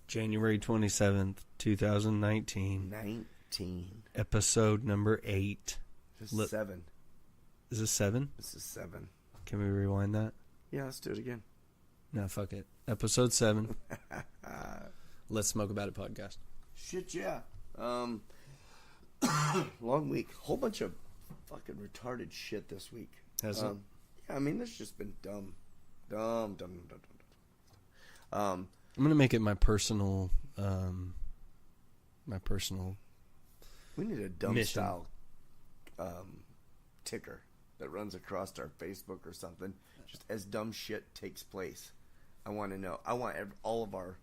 January 27th, 2019. 19. Episode number 8. This is 7. Is this 7? This is 7. Can we rewind that? Yeah, let's do it again. No, fuck it. Episode 7. Let's Smoke About It podcast. Shit, yeah. Long week. Whole bunch of fucking retarded shit this week. Has it? Yeah, I mean, this just been dumb. Dumb. I'm going to make it my personal... We need a dumb mission. style ticker that runs across our Facebook or something. Just as dumb shit takes place. I want to know. I want all of our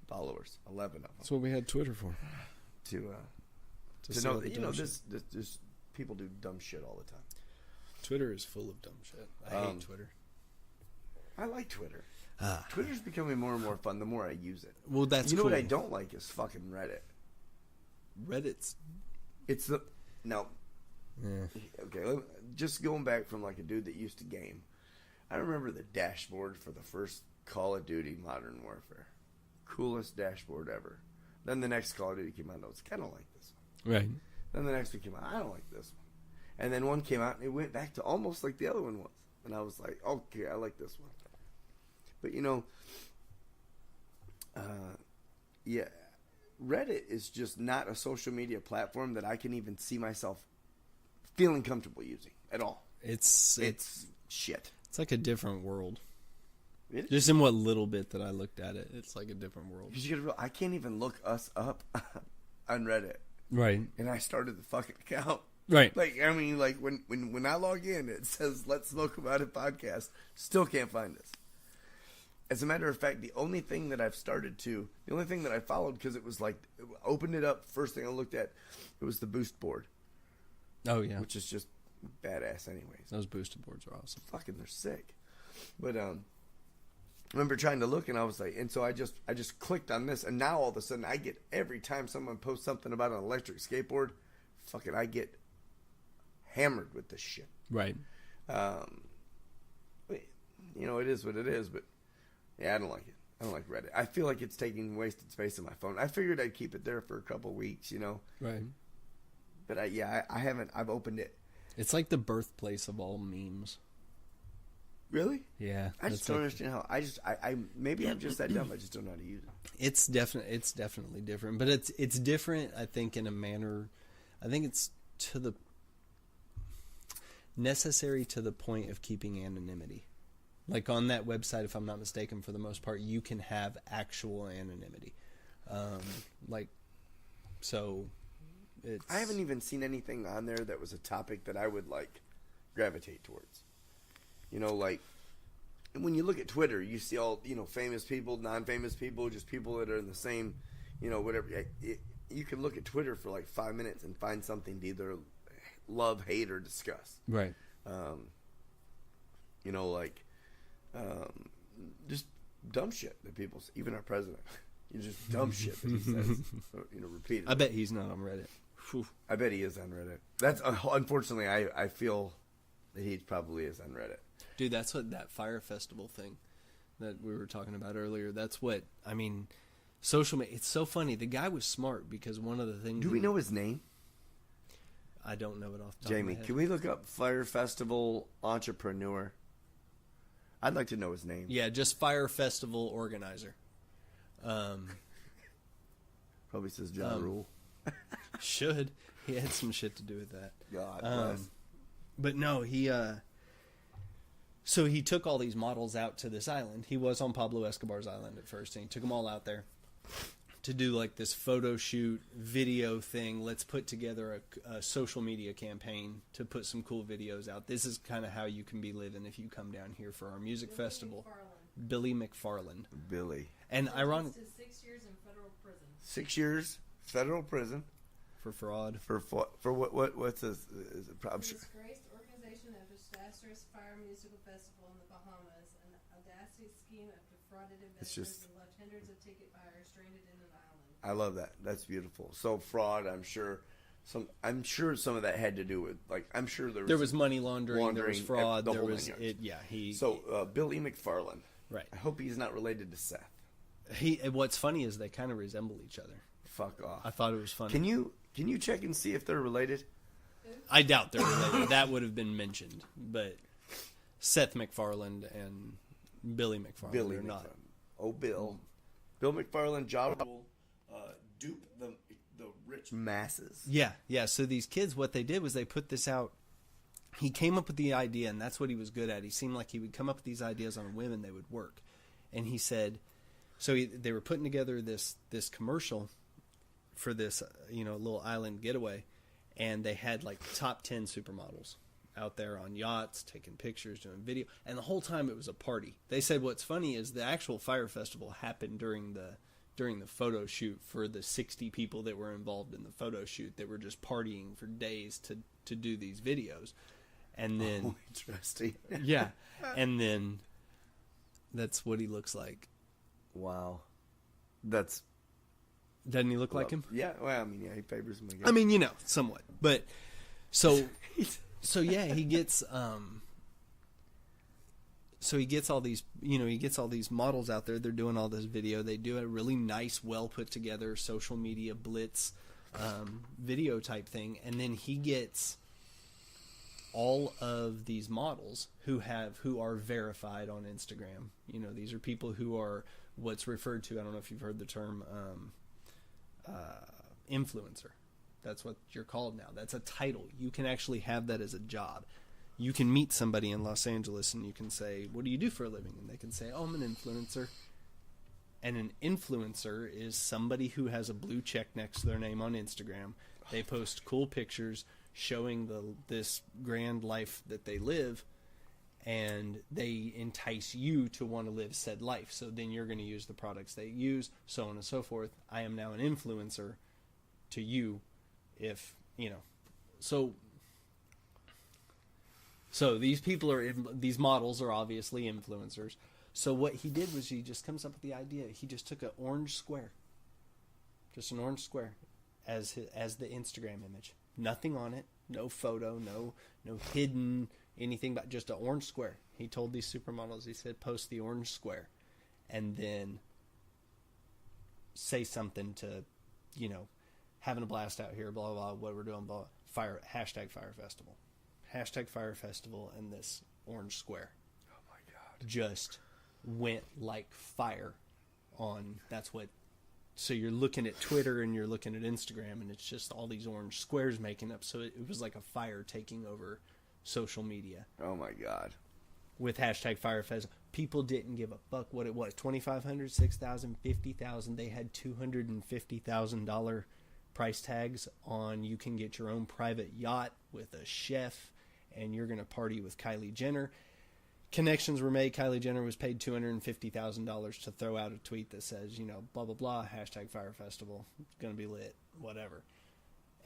followers, 11 of them. That's what we had Twitter for. To know that, this people do dumb shit all the time. Twitter is full of dumb shit. I hate Twitter. I like Twitter. Twitter's becoming more and more fun the more I use it. Well, that's You know cool. what I don't like is fucking Reddit. Reddit's... It's the... No. Yeah. Okay, just going back from like a dude that used to game. I remember the dashboard for the first Call of Duty Modern Warfare. Coolest dashboard ever. Then the next Call of Duty came out, and I was kind of like this one. Right. Then the next one came out, I don't like this one. And then one came out, and it went back to almost like the other one was. And I was like, okay, I like this one. But, yeah, Reddit is just not a social media platform that I can even see myself feeling comfortable using at all. It's shit. It's like a different world. It is. Just in what little bit that I looked at it, it's like a different world. Because you gotta realize, I can't even look us up on Reddit. Right. And I started the fucking account. Right. Like, I mean, like, when I log in, it says, Let's Smoke About It podcast. Still can't find us. As a matter of fact, the only thing that I followed, because it was like, opened it up, first thing I looked at, it was the boost board. Oh, yeah. Which is just badass anyways. Those boosted boards are awesome. Fucking, they're sick. But, I remember trying to look, and I was like, and so I just clicked on this, and now all of a sudden, I get, every time someone posts something about an electric skateboard, fucking, I get hammered with this shit. Right. It is what it is, but yeah, I don't like it. I don't like Reddit. I feel like it's taking wasted space on my phone. I figured I'd keep it there for a couple weeks, Right. But I haven't. I've opened it. It's like the birthplace of all memes. Really? Yeah. I just don't understand how. I maybe I'm just that dumb. I just don't know how to use it. It's definitely different, but it's different. I think in a manner. I think it's necessary to the point of keeping anonymity. Like on that website, if I'm not mistaken, for the most part, you can have actual anonymity. I haven't even seen anything on there that was a topic that I would like gravitate towards. Like when you look at Twitter, you see all famous people, non-famous people, just people that are in the same, whatever. You can look at Twitter for like 5 minutes and find something to either love, hate, or discuss. Right. Just dumb shit that people say. Even our president. Just dumb shit that he says. Repeatedly. I bet he's not on Reddit. Whew. I bet he is on Reddit. That's unfortunately, I feel that he probably is on Reddit. Dude, that's what that Fire Festival thing that we were talking about earlier. That's what social media. It's so funny. The guy was smart because one of the things. Do we know his name? I don't know it off the top Jamie, of my head. can we look up Fire Festival entrepreneur? I'd like to know his name. Yeah, just Fire Festival organizer. Probably says Ja Rule. Should. He had some shit to do with that. God bless. But no, so he took all these models out to this island. He was on Pablo Escobar's island at first, and he took them all out there to do like this photo shoot video thing. Let's put together a social media campaign to put some cool videos out. This is kind of how you can be living if you come down here for our music festival. Billy McFarland. Billy. And ironic. 6 years in federal prison. 6 years federal prison For fraud. for what's this? Is it Disgraced organization of disastrous fire musical festival in the Bahamas, an audacious scheme of defrauded investors and left hundreds of ticket buyers stranded in an island. I love that. That's beautiful. So fraud, I'm sure some of that had to do with I'm sure there was money laundering, there was fraud, the there whole was nine yards. he. So Billy McFarland. Right. I hope he's not related to Seth. What's funny is they kind of resemble each other. Fuck off. I thought it was funny. Can you check and see if they're related? I doubt they're related. That would have been mentioned, but Seth MacFarlane and Billy McFarlane are not. Oh, Bill McFarlane, Ja Rule, dupe the rich masses. Yeah. So these kids, what they did was they put this out. He came up with the idea, and that's what he was good at. He seemed like he would come up with these ideas on a whim, and they would work. And he said, they were putting together this commercial for this, little island getaway, and they had like top 10 supermodels out there on yachts, taking pictures, doing video, and the whole time it was a party. They said what's funny is the actual fire festival happened during the photo shoot for the 60 people that were involved in the photo shoot that were just partying for days to do these videos. And then interesting. Yeah. And then that's what he looks like. Wow. Doesn't he look like him? Yeah, well, I mean, yeah, he favors him again. I mean, somewhat. But so yeah, he gets he gets all these models out there. They're doing all this video. They do a really nice, well put together social media blitz video type thing, and then he gets all of these models who are verified on Instagram. These are people who are what's referred to, I don't know if you've heard the term influencer. That's what you're called now. That's a title. You can actually have that as a job. You can meet somebody in Los Angeles and you can say, what do you do for a living? And they can say, oh, I'm an influencer. And an influencer is somebody who has a blue check next to their name on Instagram. They post cool pictures showing this grand life that they live, and they entice you to want to live said life. So then you're going to use the products they use, so on and so forth. I am now an influencer to you, if so these these models are obviously influencers. So what he did was he just comes up with the idea. He just took an orange square, as the Instagram image. Nothing on it, no photo, no hidden anything, but just an orange square. He told these supermodels, he said, post the orange square, and then say something to, having a blast out here, blah, blah, blah, what we're doing, blah, hashtag Fire Festival. Hashtag Fire Festival, and this orange square. Oh my God. Just went like fire on, so you're looking at Twitter and you're looking at Instagram, and it's just all these orange squares making up. So it was like a fire taking over social media. Oh my God. With hashtag Fire Festival. People didn't give a fuck what it was. $2,500, $6,000, $50,000. They had $250,000 price tags on, you can get your own private yacht with a chef, and you're going to party with Kylie Jenner. Connections were made. Kylie Jenner was paid $250,000 to throw out a tweet that says, blah, blah, blah, hashtag Fire Festival. It's going to be lit, whatever.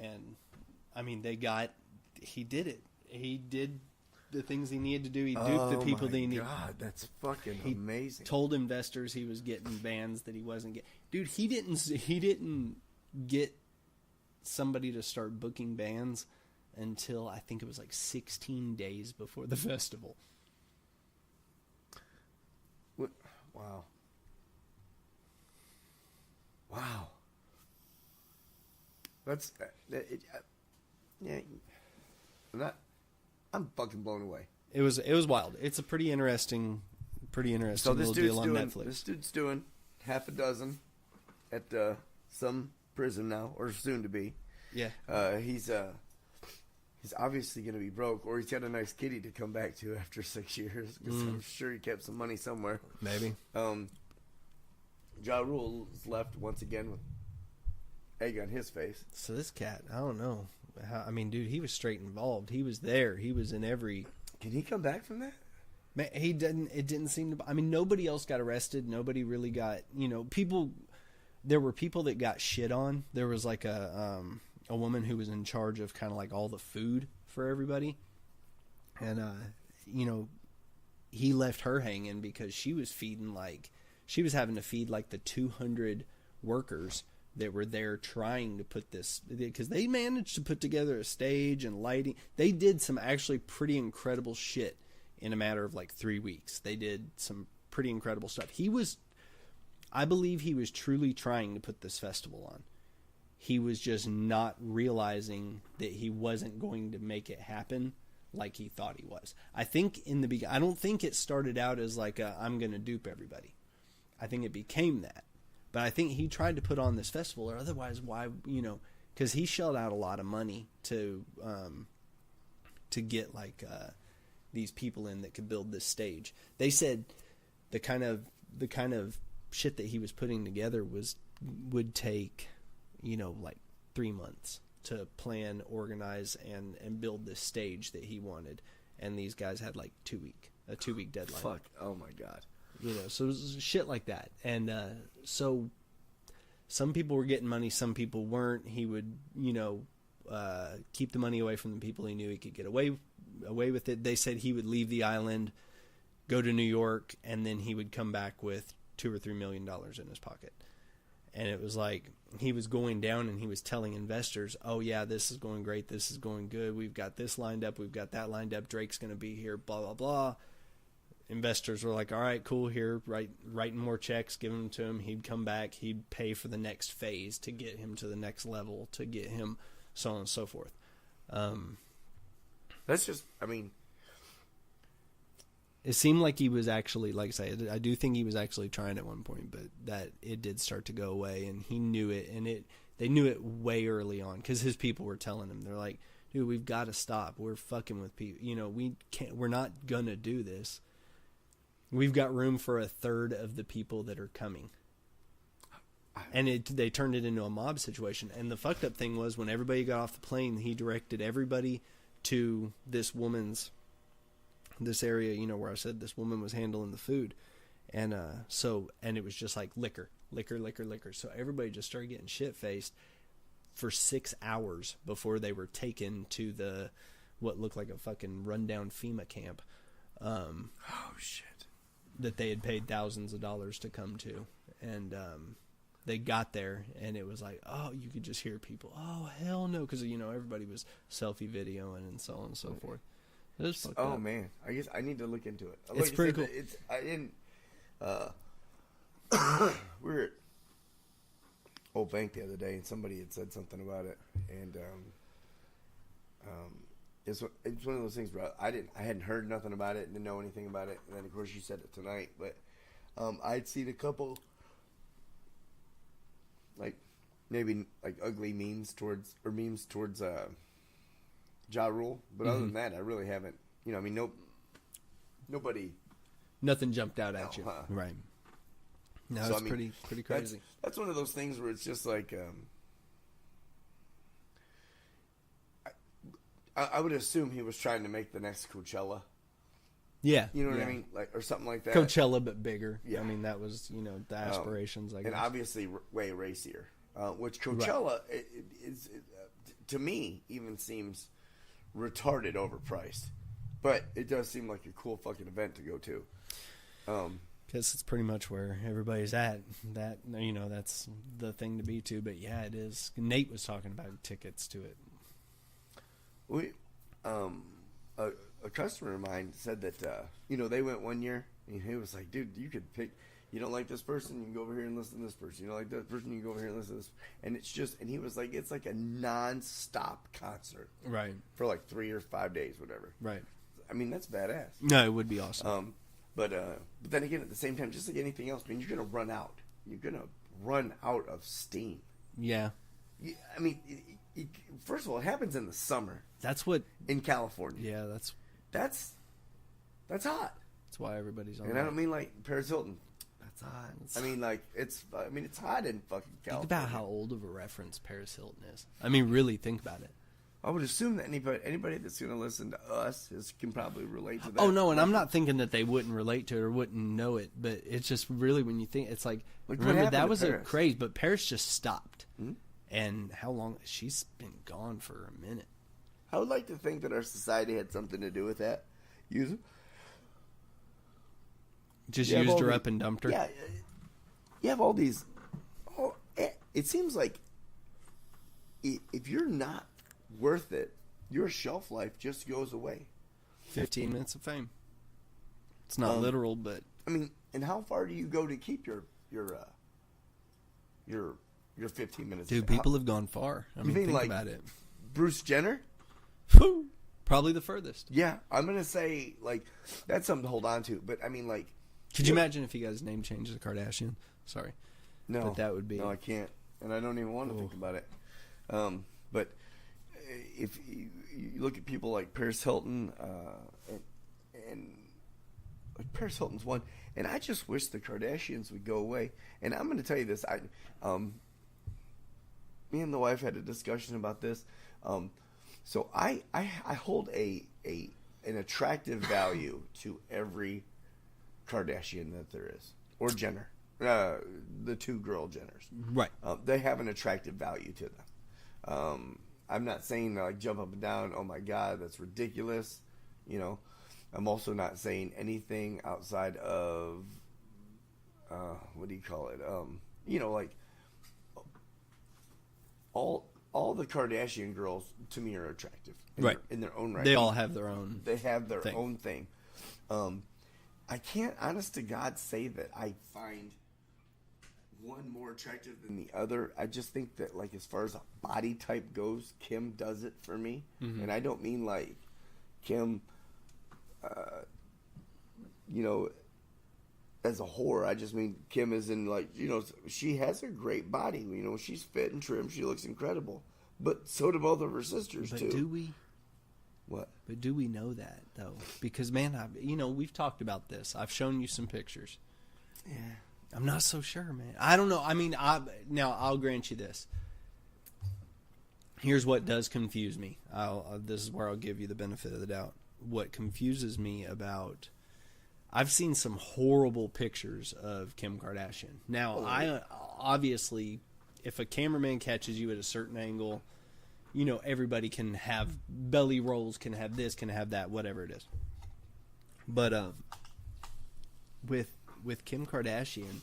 And, I mean, he did it. He did the things he needed to do. He duped the people that he needed. Oh, my God, that's fucking amazing. Told investors he was getting bands that he wasn't getting. Dude, he didn't get somebody to start booking bands until I think it was like 16 days before the festival. Wow. Wow. That's yeah. I'm fucking blown away. It was wild. It's a pretty interesting little deal on Netflix. This dude's doing half a dozen at some prison now, or soon to be. Yeah. He's obviously going to be broke, or he's got a nice kitty to come back to after 6 years, because I'm sure he kept some money somewhere. Maybe. Ja Rule's left once again with egg on his face. So this cat, I don't know. I mean, dude, he was straight involved. He was there. He was in every... Can he come back from that? Man, he didn't. It didn't seem to... I mean, nobody else got arrested. Nobody really got... people... There were people that got shit on. There was like a woman who was in charge of kind of like all the food for everybody. And, he left her hanging because she was having to feed like the 200 workers that were there trying to put this, because they managed to put together a stage and lighting. They did some actually pretty incredible shit in a matter of like 3 weeks. They did some pretty incredible stuff. I believe he was truly trying to put this festival on. He was just not realizing that he wasn't going to make it happen like he thought he was. I think in the beginning, I don't think it started out as like I'm going to dupe everybody. I think it became that. But I think he tried to put on this festival, or otherwise, why, because he shelled out a lot of money to get like these people in that could build this stage. They said the kind of shit that he was putting together would take, like 3 months to plan, organize, and build this stage that he wanted. And these guys had like a 2 week deadline. Fuck. Oh my God. So it was shit like that. And so some people were getting money, some people weren't. He would, keep the money away from the people he knew he could get away with it. They said he would leave the island, go to New York, and then he would come back with $2 or $3 million in his pocket. And it was like he was going down and he was telling investors, oh yeah, this is going great, this is going good, we've got this lined up, we've got that lined up, Drake's going to be here, blah blah blah. Investors were like, all right, cool, here, writing more checks, giving them to him. He'd come back, he'd pay for the next phase to get him to the next level, to get him so on and so forth. That's just, I mean, it seemed like he was actually, like I say, I do think he was actually trying at one point, but that it did start to go away, and he knew it, and they knew it way early on, because his people were telling him, they're like, dude, we've got to stop. We're fucking with people. We're not gonna do this. We've got room for a third of the people that are coming. And they turned it into a mob situation. And the fucked up thing was, when everybody got off the plane, he directed everybody to this area, where I said this woman was handling the food. And and it was just like liquor. So everybody just started getting shit-faced for 6 hours before they were taken to what looked like a fucking rundown FEMA camp. Oh, shit. That they had paid thousands of dollars to come to. And they got there, and it was like, oh, you could just hear people, oh, hell no, because, everybody was selfie videoing and so on and so forth. It was fucked up. Man, I guess I need to look into it. It's pretty cool. I didn't, we were at Old Bank the other day, and somebody had said something about it, and it's one of those things where I hadn't heard nothing about it, didn't know anything about it, and then of course you said it tonight. But I'd seen a couple, like maybe like ugly memes towards Ja Rule, but other than that, I really haven't. Nobody. Nothing jumped out at you, right? No, so, it's pretty crazy. That's one of those things where it's just like. I would assume he was trying to make the next Coachella. Yeah. You know what I mean? Like, or something like that. Coachella, but bigger. Yeah. I mean, that was, the aspirations, I guess. And obviously way racier. Which Coachella, is to me, even seems retarded overpriced. But it does seem like a cool fucking event to go to. Because it's pretty much where everybody's at. That's the thing to be to. But yeah, it is. Nate was talking about tickets to it. A customer of mine said that they went one year, and he was like, dude, you could pick. You don't like this person, you can go over here and listen to this person. You don't like that person, you can go over here and listen to this. And it's just, and he was like, it's like a non-stop concert, right? For like 3 or 5 days, whatever. Right. I mean, that's badass. No, it would be awesome. But then again, at the same time, just like anything else, you're gonna run out. You're gonna run out of steam. Yeah. I mean. First of all, it happens in the summer. That's what in California. Yeah, that's hot. That's why everybody's on. And I don't mean like Paris Hilton. That's hot. I mean like it's hot in fucking California. Think about how old of a reference Paris Hilton is. I mean, really think about it. I would assume that anybody that's going to listen to us can probably relate to that. Oh no, and I'm not thinking that they wouldn't relate to it or wouldn't know it, but it's just really when you think, it's like remember that was a craze, but Paris just stopped. Hmm? And how long? She's been gone for a minute. I would like to think that our society had something to do with that. Just used her up and dumped her? Yeah. You have all these... it seems like if you're not worth it, your shelf life just goes away. 15 minutes of fame. It's not literal, but... I mean, and how far do you go to keep your you're 15 minutes. Dude, people have gone far. I mean, think like about it. Bruce Jenner? Probably the furthest. Yeah, I'm gonna say like that's something to hold on to. But I mean, like, could you imagine if you guys name changed to Kardashian? Sorry, no, but that would be. No, I can't, and I don't even want to think about it. But if you look at people like Paris Hilton, and like Paris Hilton's one, and I just wish the Kardashians would go away. And I'm going to tell you this: me and the wife had a discussion about this. So I hold an attractive value to every Kardashian that there is, or Jenner, the two girl Jenners. Right. They have an attractive value to them. I'm not saying like jump up and down. Oh my God, that's ridiculous. You know, I'm also not saying anything outside of what do you call it? You know, like all the Kardashian girls to me are attractive, in their own right. They all have their own. They have their own thing. I can't, honest to God, say that I find one more attractive than the other. I just think that, like, as far as a body type goes, Kim does it for me, and I don't mean like Kim, you know, as a whore. I just mean Kim as in, like, you know, she has a great body. You know, she's fit and trim. She looks incredible. But so do both of her sisters, too. But do we? What? But do we know that, though? Because, man, we've talked about this. I've shown you some pictures. Yeah. I'm not so sure, man. I don't know. I mean, now, I'll grant you this. Here's what does confuse me. This is where I'll give you the benefit of the doubt. What confuses me about... I've seen some horrible pictures of Kim Kardashian. Now, I obviously, if a cameraman catches you at a certain angle, you know, everybody can have belly rolls, can have this, can have that, whatever it is. But with Kim Kardashian,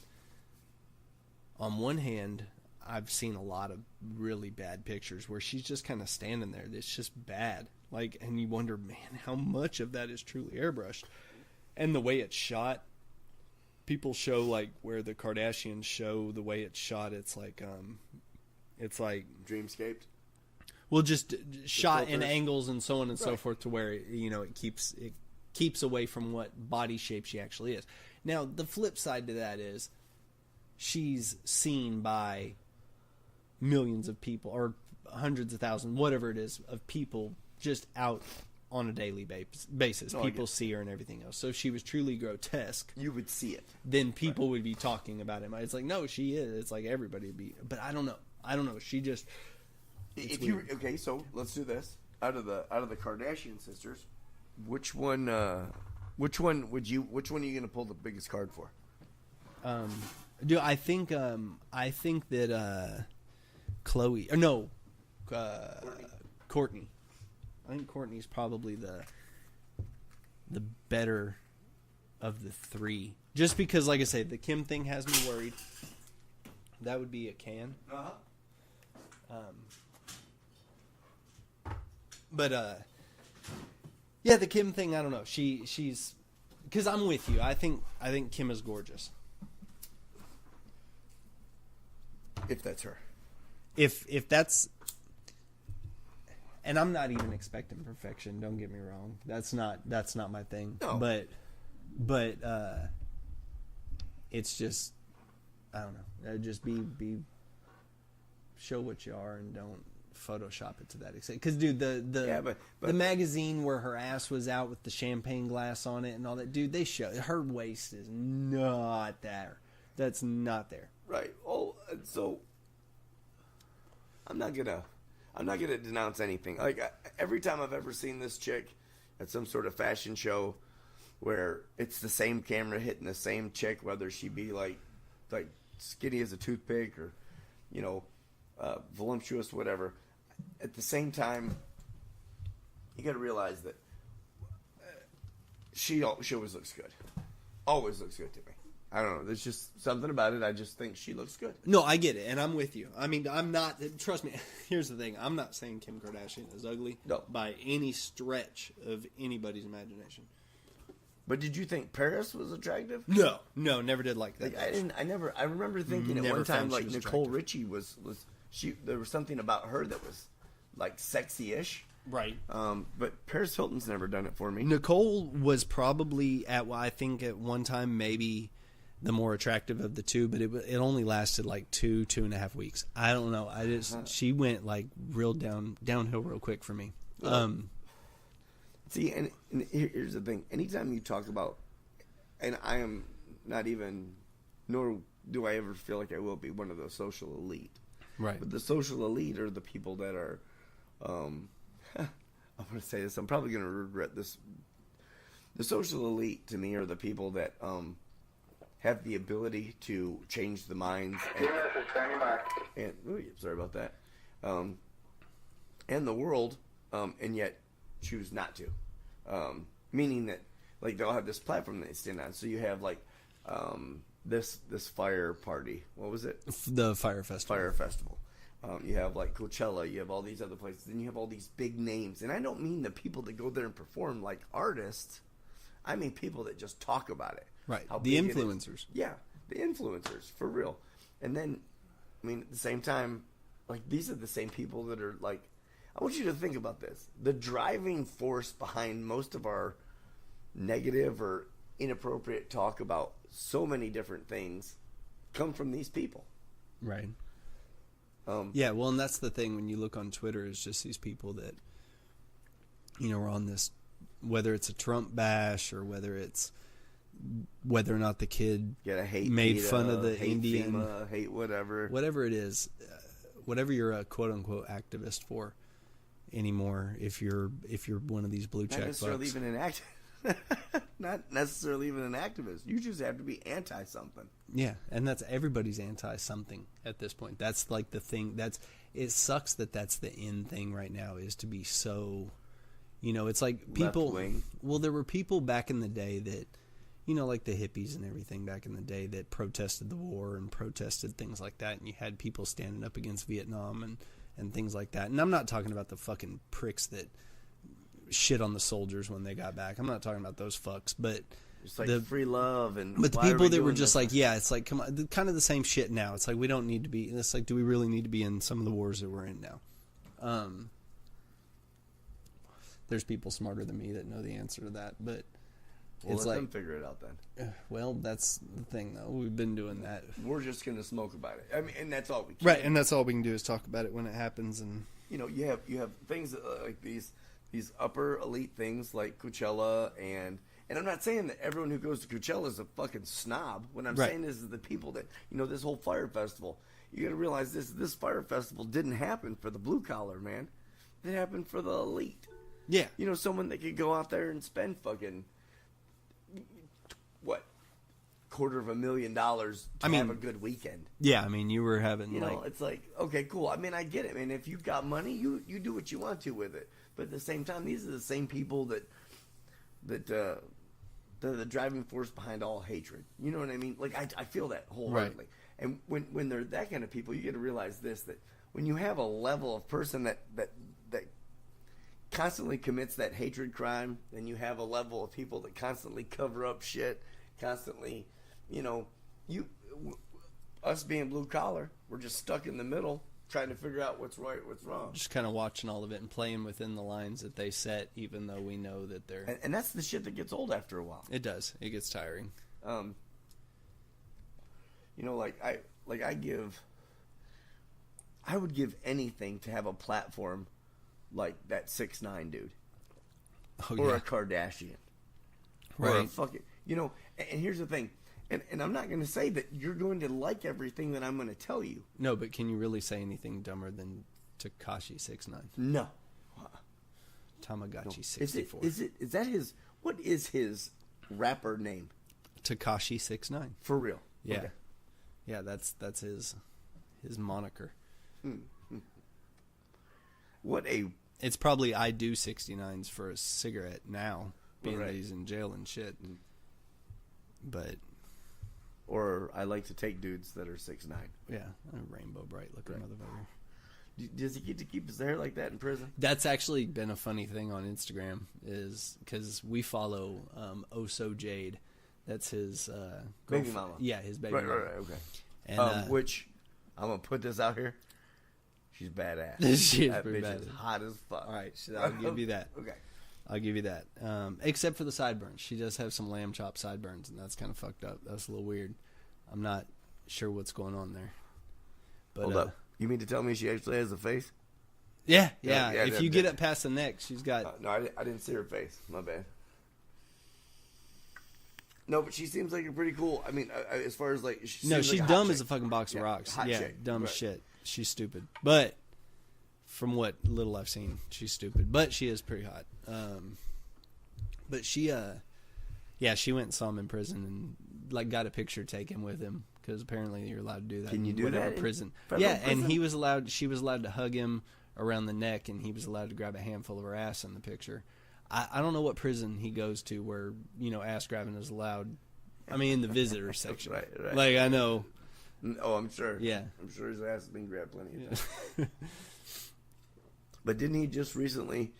on one hand, I've seen a lot of really bad pictures where she's just kind of standing there. It's just bad. Like, and you wonder, man, how much of that is truly airbrushed? And the way it's shot, people show, like, where the Kardashians show the way it's shot, it's like Dreamscaped. Well, just shot in angles and so on and so forth, to where, you know, it keeps away from what body shape she actually is. Now, the flip side to that is she's seen by millions of people, or hundreds of thousands, whatever it is, of people just out on a daily basis. People see her and everything else. So if she was truly grotesque, you would see it. Then people would be talking about it. It's like, no, she is. It's like everybody would be. But I don't know. She just. Okay, so let's do this. Out of the Kardashian sisters, which one are you going to pull the biggest card for? I think that Khloe, or no, Kourtney. I think Kourtney's probably the better of the three. Just because, like I say, the Kim thing has me worried. That would be a can. Yeah, the Kim thing, I don't know. She's because I'm with you. I think Kim is gorgeous. If that's her. If that's. And I'm not even expecting perfection. Don't get me wrong. That's not my thing. No. But it's just, I don't know. Just be show what you are and don't Photoshop it to that extent. Because, dude, the magazine where her ass was out with the champagne glass on it and all that, dude, they show her waist is not there. That's not there. Right. Oh, so I'm not gonna denounce anything. Like, every time I've ever seen this chick at some sort of fashion show where it's the same camera hitting the same chick, whether she be like skinny as a toothpick or, you know, voluptuous, whatever. At the same time, you got to realize that she always looks good. Always looks good to me. I don't know. There's just something about it. I just think she looks good. No, I get it, and I'm with you. I mean, I'm not. Trust me. Here's the thing. I'm not saying Kim Kardashian is ugly. No. By any stretch of anybody's imagination. But did you think Paris was attractive? No, never did like that. Like, I remember thinking at Never one time found she like was Nicole attractive. Richie was there was something about her that was like sexy-ish. Right. But Paris Hilton's never done it for me. Nicole was probably I think at one time maybe the more attractive of the two, but it only lasted like 2.5 weeks. I don't know. She went like real downhill real quick for me. See, and here's the thing. Anytime you talk about, and I am not even, nor do I ever feel like I will be one of the social elite. Right. But the social elite are the people that are, I'm going to say this, I'm probably going to regret this. The social elite to me are the people that have the ability to change the minds. And sorry about that. And the world, and yet choose not to. Meaning that, like, they'll have this platform that they stand on. So you have, like, this fire party. What was it? The Fire Festival. Fire Festival. You have, like, Coachella. You have all these other places. Then you have all these big names. And I don't mean the people that go there and perform like artists. I mean people that just talk about it. Right. How The big it is. influencers. Yeah, the influencers, for real. And then, I mean, at the same time, like, these are the same people that are, like, I want you to think about this. The driving force behind most of our negative or inappropriate talk about so many different things come from these people. Right. Yeah, well, and that's the thing when you look on Twitter is just these people that, are on this, whether it's a Trump bash or whether or not the kid Hate made PETA, fun of the hate Indian, FEMA, hate whatever it is, whatever you're a quote unquote activist for anymore. If you're one of these blue check bucks. Not necessarily even an activist. You just have to be anti something. Yeah, and that's everybody's anti something at this point. That's like the thing. It sucks that's the in thing right now is to be so. It's like people. Left-wing. Well, there were people back in the day that, like the hippies and everything back in the day that protested the war and protested things like that, and you had people standing up against Vietnam and things like that. And I'm not talking about the fucking pricks that shit on the soldiers when they got back. I'm not talking about those fucks, but it's like free love and. But the people that were just like, yeah, it's like, come on, kind of the same shit now. It's like we don't need to be. It's like, do we really need to be in some of the wars that we're in now? There's people smarter than me that know the answer to that, but it's let like them figure it out then. Well, that's the thing, though. We've been doing that. We're just gonna smoke about it. I mean, and that's all we can. Right, and that's all we can do is talk about it when it happens. And you have things that, like these upper elite things like Coachella and I'm not saying that everyone who goes to Coachella is a fucking snob. What I'm saying is the people that this whole fire festival. You got to realize this fire festival didn't happen for the blue collar man. It happened for the elite. Yeah, Someone that could go out there and spend fucking what $250,000 to have a good weekend. Yeah, I mean, you were having it's like, okay, cool. I mean, I get it. I mean, if you've got money, you do what you want to with it. But at the same time, these are the same people that they're the driving force behind all hatred. You know what I mean? Like, I feel that wholeheartedly. Right. And when they're that kind of people, you got to realize this, that when you have a level of person that constantly commits that hatred crime, then you have a level of people that constantly cover up shit, constantly, us being blue collar, we're just stuck in the middle trying to figure out what's right, what's wrong. Just kind of watching all of it and playing within the lines that they set, even though we know that they're... And that's the shit that gets old after a while. It does. It gets tiring. I would give anything to have a platform like that 6ix9ine dude. Or a Kardashian. Right. Or a fucking... and here's the thing. And I'm not going to say that you're going to like everything that I'm going to tell you. No, but can you really say anything dumber than Tekashi 6ix9ine? No. Tamagotchi 64. Is that his... What is his rapper name? Tekashi 6ix9ine. For real? Yeah. Okay. Yeah, that's his moniker. What a... It's probably I do 69s for a cigarette now, being Right. that he's in jail and shit. But... Or I like to take dudes that are 6'9". Yeah, a rainbow bright looking motherfucker. Does he get to keep his hair like that in prison? That's actually been a funny thing on Instagram, is because we follow Oso Jade. That's his baby mama. Yeah, his baby mama. Right, okay. And, which, I'm going to put this out here. She's badass. She is that pretty bitch badass. is hot as fuck. All right, so I'll give you that. Okay. I'll give you that. Except for the sideburns. She does have some lamb chop sideburns, and that's kind of fucked up. That's a little weird. I'm not sure what's going on there. But, Hold up. You mean to tell me she actually has a face? Yeah. Yeah, If you get up past the neck, she's got... no, I didn't see her face. My bad. No, but she seems like a pretty cool... I mean, as far as like... She's like a dumb hot as a chick. fucking box of rocks. Hot Yeah, chick. dumb Right. shit. She's stupid. But from what little I've seen, she's stupid. But she is pretty hot. But she went and saw him in prison and like got a picture taken with him, because apparently you're allowed to do that. Can you in do whatever that in prison? federal Yeah, prison? and she was allowed to hug him around the neck, and he was allowed to grab a handful of her ass in the picture. I don't know what prison he goes to where, ass grabbing is allowed. I mean, in the visitor section. Right. Like, I know. Oh, I'm sure. Yeah. I'm sure his ass has been grabbed plenty of times. But didn't he just recently,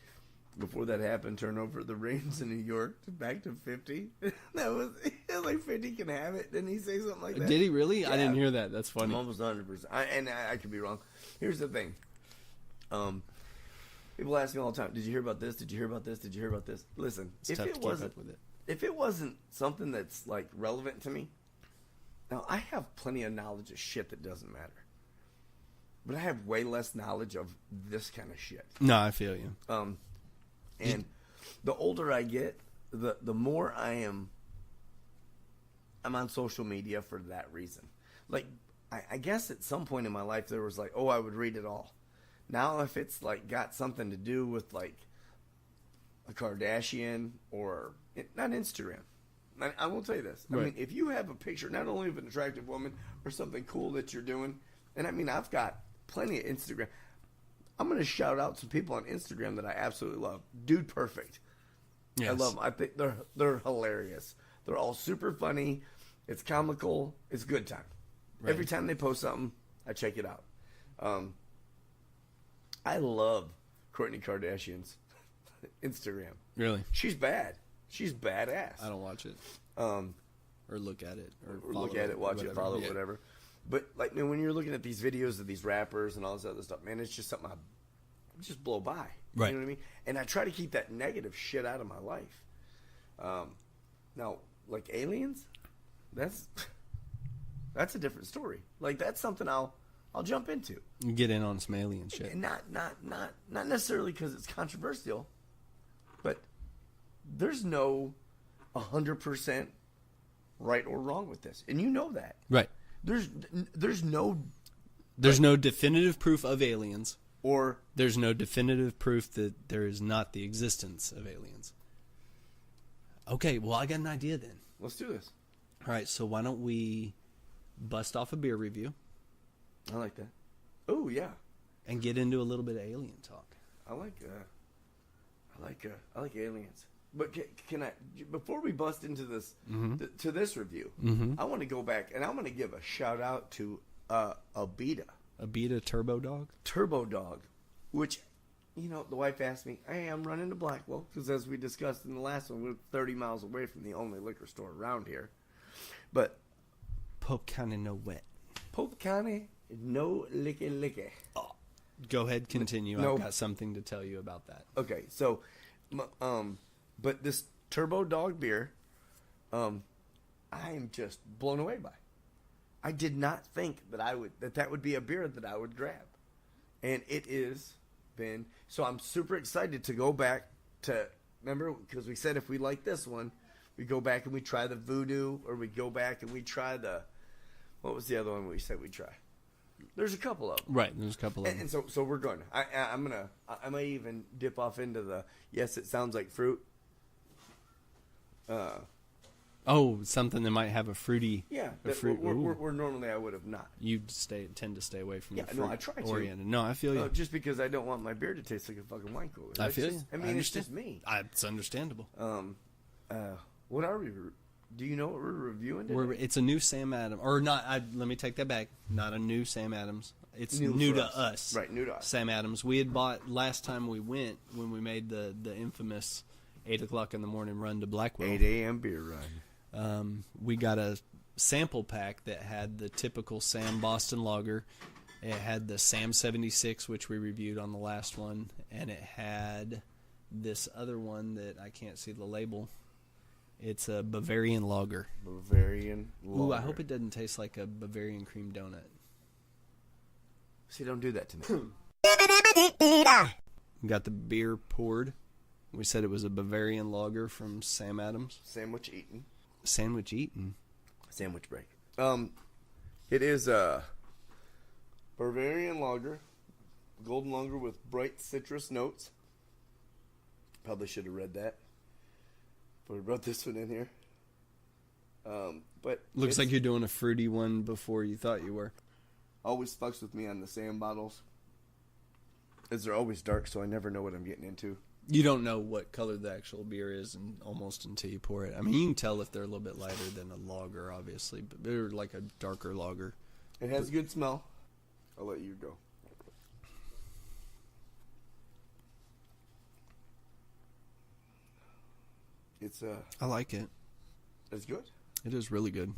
before that happened, turn over the reins in New York back to 50? That was like 50 can have it. Didn't he say something like that? Did he really? Yeah. I didn't hear that. That's I'm funny. almost 100%. I could be wrong. Here's the thing. People ask me all the time, did you hear about this? Did you hear about this? Did you hear about this? Listen, It's tough to keep up with it. if it wasn't something that's like relevant to me, now I have plenty of knowledge of shit that doesn't matter. But I have way less knowledge of this kind of shit. No, I feel you. And the older I get, the more I'm on social media for that reason. Like, I guess at some point in my life there was like, oh, I would read it all. Now if it's like got something to do with like a Kardashian or not Instagram. I will tell you this. I Right. mean, if you have a picture not only of an attractive woman or something cool that you're doing, and I mean, I've got plenty of Instagram. I'm going to shout out some people on Instagram that I absolutely love. Dude Perfect. Yes. I love them. I think they're hilarious. They're all super funny. It's comical. It's good time. Right. Every time they post something, I check it out. I love Kourtney Kardashian's Instagram. Really? She's bad. She's badass. I don't watch it. Or Or look at it. Or look at it, watch it, follow it, Yeah. whatever. But like, man, when you're looking at these videos of these rappers and all this other stuff, man, it's just something I just blow by. Right. You know what I mean? And I try to keep that negative shit out of my life. Now, like aliens, that's a different story. Like that's something I'll jump into. You get in on some alien shit. And not necessarily because it's controversial, but there's no 100% right or wrong with this, and you know that. Right. There's no There's no definitive proof of aliens. or There's no definitive proof that there is not the existence of aliens. Okay, well, I got an idea then. let's do this. All right, so why don't we bust off a beer review I like that. Oh yeah, and get into a little bit of alien talk? I like aliens. But can I before we bust into this to this review? I want to go back and I'm going to give a shout out to Abita A Beta Turbo Dog? Turbo Dog, which the wife asked me, "Hey, I'm running to Blackwell because as we discussed in the last one, we're 30 miles away from the only liquor store around here." But Pope County No Wet. Pope County, no licky. Go ahead, continue. No. I've got something to tell you about that. Okay, so, but this Turbo Dog beer, I'm just blown away by. I did not think that would be a beer that I would grab, and it is been. So I'm super excited to go back to remember because we said if we like this one, we go back and we try the Voodoo, or we go back and we try what was the other one we said we'd try? There's a couple of them. Right, there's a couple of And them. so we're going. I might even dip off into the. Yes, it sounds like fruit. Oh, something that might have a fruity. Yeah, a that fruit. we're normally I would have not. You tend to stay away from Yeah, the no, fruit I try to. oriented. No, I feel you. Just because I don't want my beer to taste like a fucking wine cooler. I That's feel just, you. I mean, it's understand. just me. It's understandable. What are we? Do you know what we're reviewing today? It's a new Sam Adams, or not? Let me take that back. Not a new Sam Adams. It's new for to us. Right, new to us. Sam Adams. We had bought last time we went when we made the infamous 8:00 in the morning run to Blackwell. 8 a.m. beer run. We got a sample pack that had the typical Sam Boston Lager. It had the Sam 76, which we reviewed on the last one, and it had this other one that I can't see the label. It's a Bavarian Lager. Bavarian Lager. Ooh, I hope it doesn't taste like a Bavarian cream donut. See, don't do that to me. We got the beer poured. We said it was a Bavarian Lager from Sam Adams. Sandwich eaten. Sandwich eaten. Sandwich break. It is a Bavarian Lager, golden lager with bright citrus notes. Probably should have read that. But I brought this one in here. But Looks like you're doing a fruity one before you thought you were. always fucks with me on the Sam bottles. Is they're always dark, so I never know what I'm getting into. You don't know what color the actual beer is almost until you pour it. I mean, you can tell if they're a little bit lighter than a lager, obviously, but they're like a darker lager. It has good smell. I'll let you go. I like it. It's good. It is really good.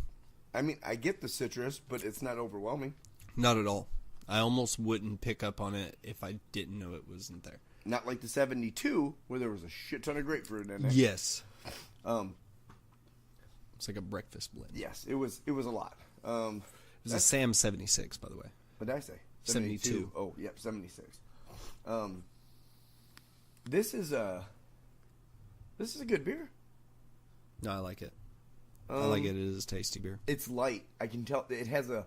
I mean, I get the citrus, but it's not overwhelming. Not at all. I almost wouldn't pick up on it if I didn't know it wasn't there. Not like the 72, where there was a shit ton of grapefruit in it. Yes. Um, It's like a breakfast blend. yes, it was a lot. It was a Sam 76, by the way. What did I say? 72. Oh, yep, 76. This is a good beer. No, I like it. I like it. It is a tasty beer. It's light. I can tell it has a.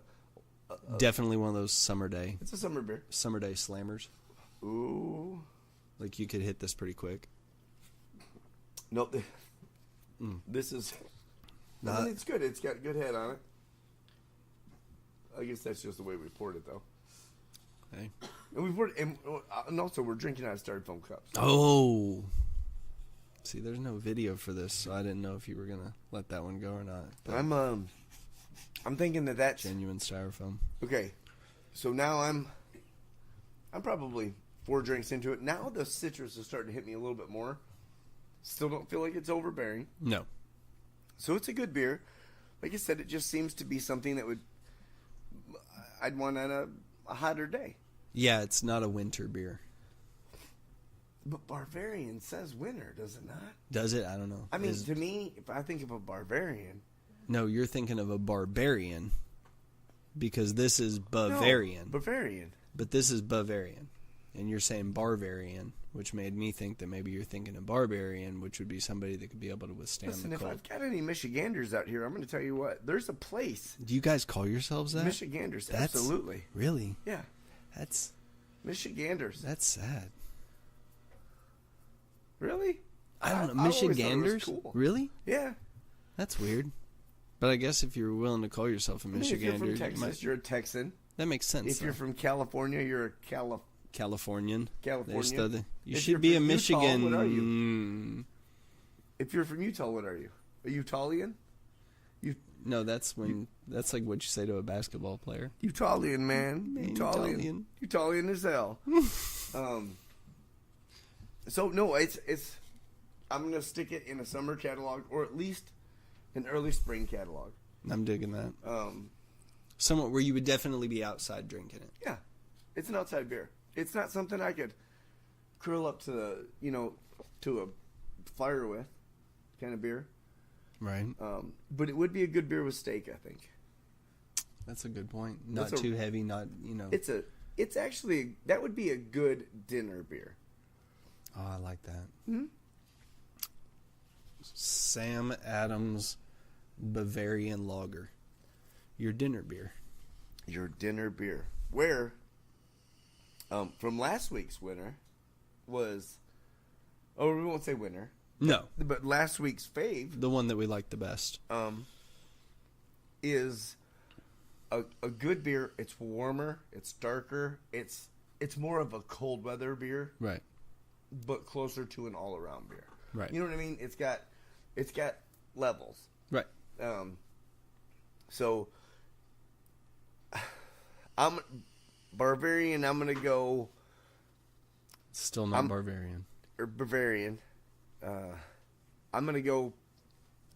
Definitely one of those summer day It's a summer beer. slammers. Ooh. Like you could hit this pretty quick. Nope. This is. I mean, it's good. It's got good head on it. I guess that's just the way we poured it, though. Okay. And we poured, and also we're drinking out of styrofoam cups. Oh. See, there's no video for this, so I didn't know if you were gonna let that one go or not. But I'm thinking that's genuine styrofoam. okay. So now I'm probably 4 drinks into it. Now the citrus is starting to hit me a little bit more. Still don't feel like it's overbearing. No. So it's a good beer. Like I said, it just seems to be something that I'd want on a hotter day. Yeah, it's not a winter beer. But Bavarian says winter, does it not? Does it? I don't know. I mean, to me, if I think of a Bavarian... No, you're thinking of a barbarian. Because this is Bavarian. No, Bavarian. But this is Bavarian. And you're saying Barbarian, which made me think that maybe you're thinking of Barbarian, which would be somebody that could be able to withstand Listen, the if cold. I've got any Michiganders out here, I'm going to tell you what. There's a place. Do you guys call yourselves that? Michiganders, absolutely. Really? Yeah. That's Michiganders. That's sad. Really? I don't know. I always thought it was Michiganders? cool. Really? Yeah. That's weird. But I guess if you're willing to call yourself a I mean, Michigander, if you're from you Texas, might- you're a Texan. that makes sense. If you're though. from California, you're a Californian. Californian. You If should you're be a from Utah, Michigan. what are you? If you're from Utah, what are you? A Utahian? No, that's like what you say to a basketball player. Utahian, man. Man, Utahian. Utahian as hell. So no, it's. I'm gonna stick it in a summer catalog, or at least an early spring catalog. I'm digging that. Um, Somewhere where you would definitely be outside drinking it. yeah, it's an outside beer. It's not something I could curl up to to a fire with, kind of beer. Right. But it would be a good beer with steak, I think. That's a good point. Not That's too heavy, not, It's actually, that would be a good dinner beer. Oh, I like that. Mm-hmm. Sam Adams Bavarian Lager. Your dinner beer. Your dinner beer. Where, from last week's winner was, we won't say winner. No. But last week's fave, The one that we like the best. is a good beer. It's warmer. It's darker. It's more of a cold weather beer, Right. but closer to an all around beer. Right. You know what I mean? It's got levels. Right. So Bavarian, I'm going to go... Still not Bavarian. Or Bavarian. I'm going to go...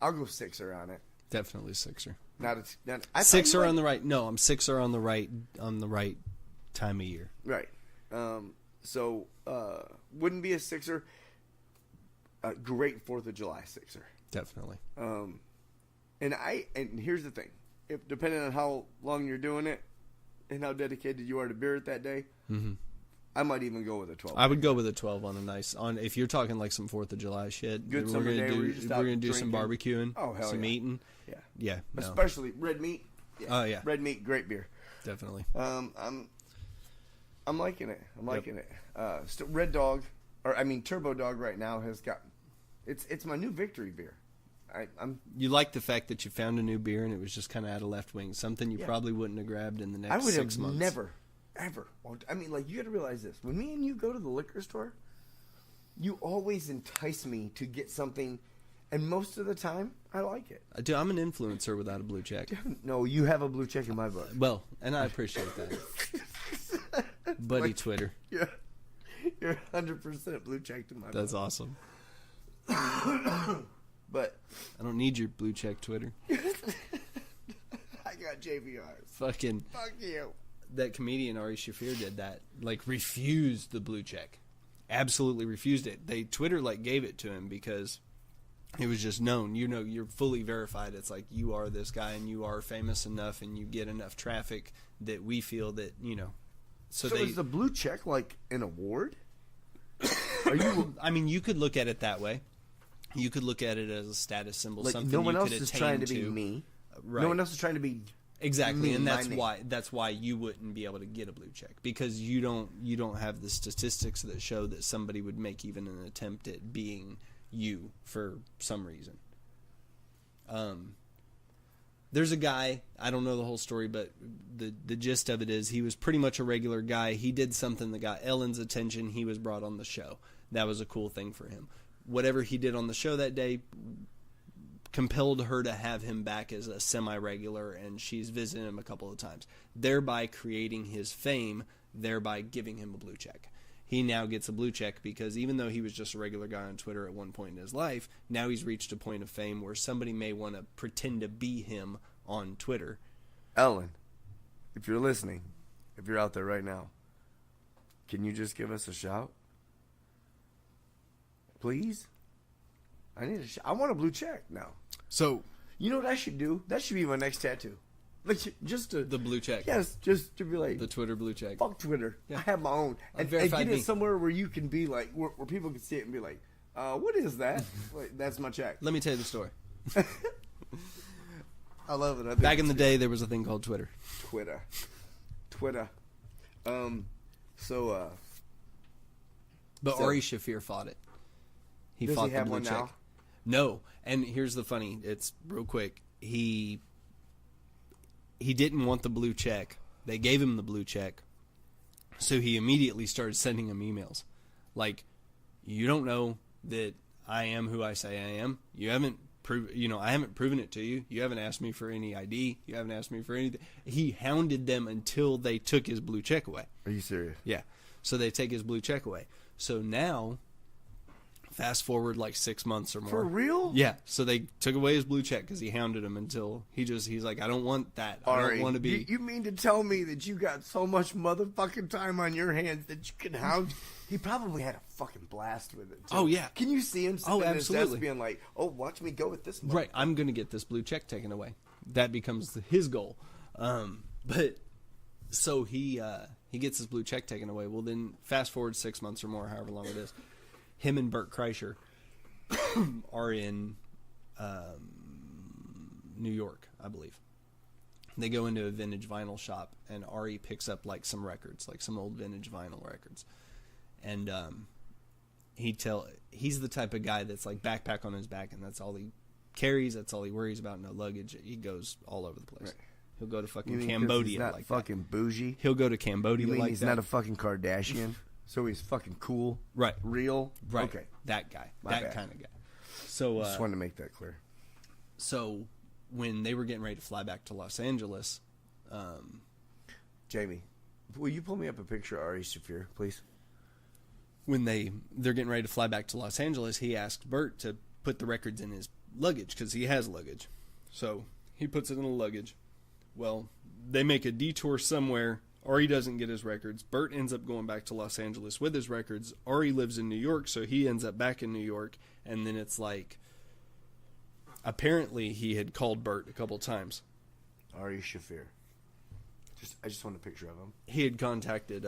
I'll go Sixer on it. Definitely Sixer. Sixer on the right. No, I'm Sixer on the right time of year. Right. So wouldn't be a Sixer. Great 4th of July Sixer. Definitely. And here's the thing. If depending on how long you're doing it and how dedicated you are to beer that day, I might even go with a 12. I would go with a 12 on a nice if you're talking like some 4th of July shit. Good summer day where you're just out we're gonna do drinking. some barbecuing. Oh, hell some yeah. eating. Yeah. Yeah. No, Especially red meat. Yeah. Oh yeah. Red meat, great beer. Definitely. I'm liking it. I'm liking it. Red Dog, Turbo Dog right now has got. It's my new victory beer. You like the fact that you found a new beer and it was just kind of out of left wing, something you probably wouldn't have grabbed in the next 6 months. I would have never, ever. You got to realize this: when me and you go to the liquor store, you always entice me to get something, and most of the time, I like it. Dude, I'm an influencer without a blue check. No, you have a blue check in my book. Well, and I appreciate that, buddy. Twitter. Yeah, you're 100% blue checked in my book. That's awesome. But I don't need your blue check Twitter. I got JVRs. Fuck you. That comedian Ari Shaffir did that. Refused the blue check. Absolutely refused it. Twitter gave it to him because it was just known. You're fully verified. It's like you are this guy and you are famous enough and you get enough traffic that we feel that, So is the blue check an award? You could look at it that way. You could look at it as a status symbol, something no one you else could is attain trying to be me. Right. No one else is trying to be exactly, me, and that's why you wouldn't be able to get a blue check because you don't have the statistics that show that somebody would make even an attempt at being you for some reason. There's a guy, I don't know the whole story, but the gist of it is he was pretty much a regular guy. He did something that got Ellen's attention. He was brought on the show. That was a cool thing for him. Whatever he did on the show that day compelled her to have him back as a semi-regular, and she's visited him a couple of times, thereby creating his fame, thereby giving him a blue check. He now gets a blue check because even though he was just a regular guy on Twitter at one point in his life, now he's reached a point of fame where somebody may want to pretend to be him on Twitter. Ellen, if you're listening, if you're out there right now, can you just give us a shout? Please? I want a blue check now. So, you know what I should do? That should be my next tattoo. The blue check. Yes, just to be like the Twitter blue check. Fuck Twitter. Yeah. I have my own. And get it somewhere where you can be like, where people can see it and be like, what is that? That's my check. Let me tell you the story. I love it. Back in the day, there was a thing called Twitter. Twitter. But Ari Shaffir fought it. Does fought he have the blue one check. now? No, and here's the funny. It's real quick. He didn't want the blue check. They gave him the blue check, so he immediately started sending him emails, like, "You don't know that I am who I say I am. You haven't I haven't proven it to you. You haven't asked me for any ID. You haven't asked me for anything." He hounded them until they took his blue check away. Are you serious? Yeah. So they take his blue check away. So now, fast forward 6 months or more. For real? Yeah. So they took away his blue check because he hounded him until he's like, I don't want that. I don't want to be. You mean to tell me that you got so much motherfucking time on your hands that you can hound? He probably had a fucking blast with it, too. Oh, yeah. Can you see him sitting in his absolutely. desk being like, oh, watch me go with this Right. I'm going to get this blue check taken away. That becomes his goal. But so he gets his blue check taken away. Well, then fast forward 6 months or more, however long it is. Him and Bert Kreischer are in New York, I believe. They go into a vintage vinyl shop, and Ari picks up some records, some old vintage vinyl records. And he's the type of guy that's backpack on his back, and that's all he carries. That's all he worries about. No luggage. He goes all over the place. Right. He'll go to fucking Cambodia. He's not fucking bougie. He'll go to Cambodia. You mean he's not a fucking Kardashian? So he's fucking cool, right? Real, right? Okay, that guy, that kind of guy. So just wanted to make that clear. So when they were getting ready to fly back to Los Angeles, Jamie, Will you pull me up a picture of Ari Shaffir, please? When they're getting ready to fly back to Los Angeles, he asked Bert to put the records in his luggage because he has luggage. So he puts it in the luggage. Well, they make a detour somewhere. Ari doesn't get his records. Bert ends up going back to Los Angeles with his records. Ari lives in New York, so he ends up back in New York. And then it's like, apparently he had called Bert a couple times. Ari Shaffir. I just want a picture of him. He had contacted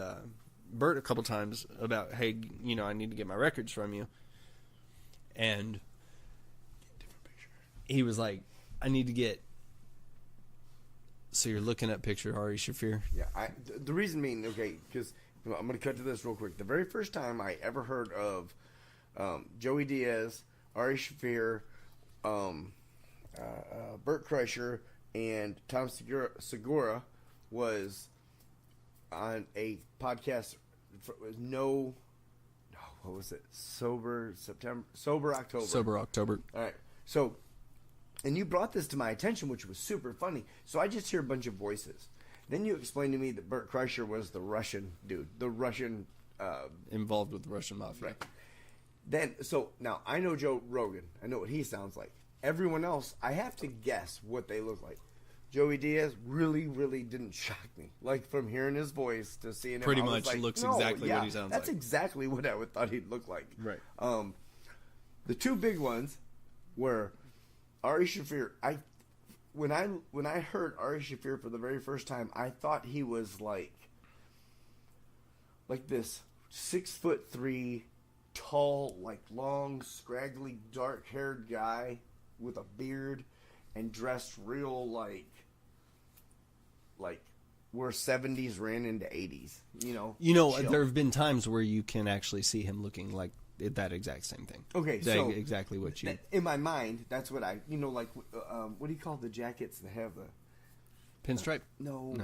Bert a couple times about, hey, I need to get my records from you. And he was like, I need to get... So you're looking at picture of Ari Shaffir? Yeah, the reason being, okay, because I'm going to cut to this real quick. The very first time I ever heard of Joey Diaz, Ari Shaffir, Bert Kreischer, and Tom Segura was on a podcast. What was it? Sober October. Sober October. All right. So, and you brought this to my attention, which was super funny. So I just hear a bunch of voices. Then you explained to me that Bert Kreischer was the Russian dude, the Russian involved with the Russian mafia. Right. Then, so now I know Joe Rogan. I know what he sounds like. Everyone else, I have to guess what they look like. Joey Diaz really, really didn't shock me. Like, from hearing his voice to seeing him, pretty I was much like, looks no, exactly yeah, what he sounds that's like. That's exactly what I would thought he'd look like. Right. The two big ones were Ari Shaffir. When I heard Ari Shaffir for the very first time, I thought he was like this 6'3", tall, like long, scraggly, dark-haired guy with a beard and dressed real like where 70s ran into 80s. Chill. There have been times where you can actually see him looking like that exact same thing. Okay, so exactly what you... In my mind, that's what I... what do you call the jackets that have the... Pinstripe? No.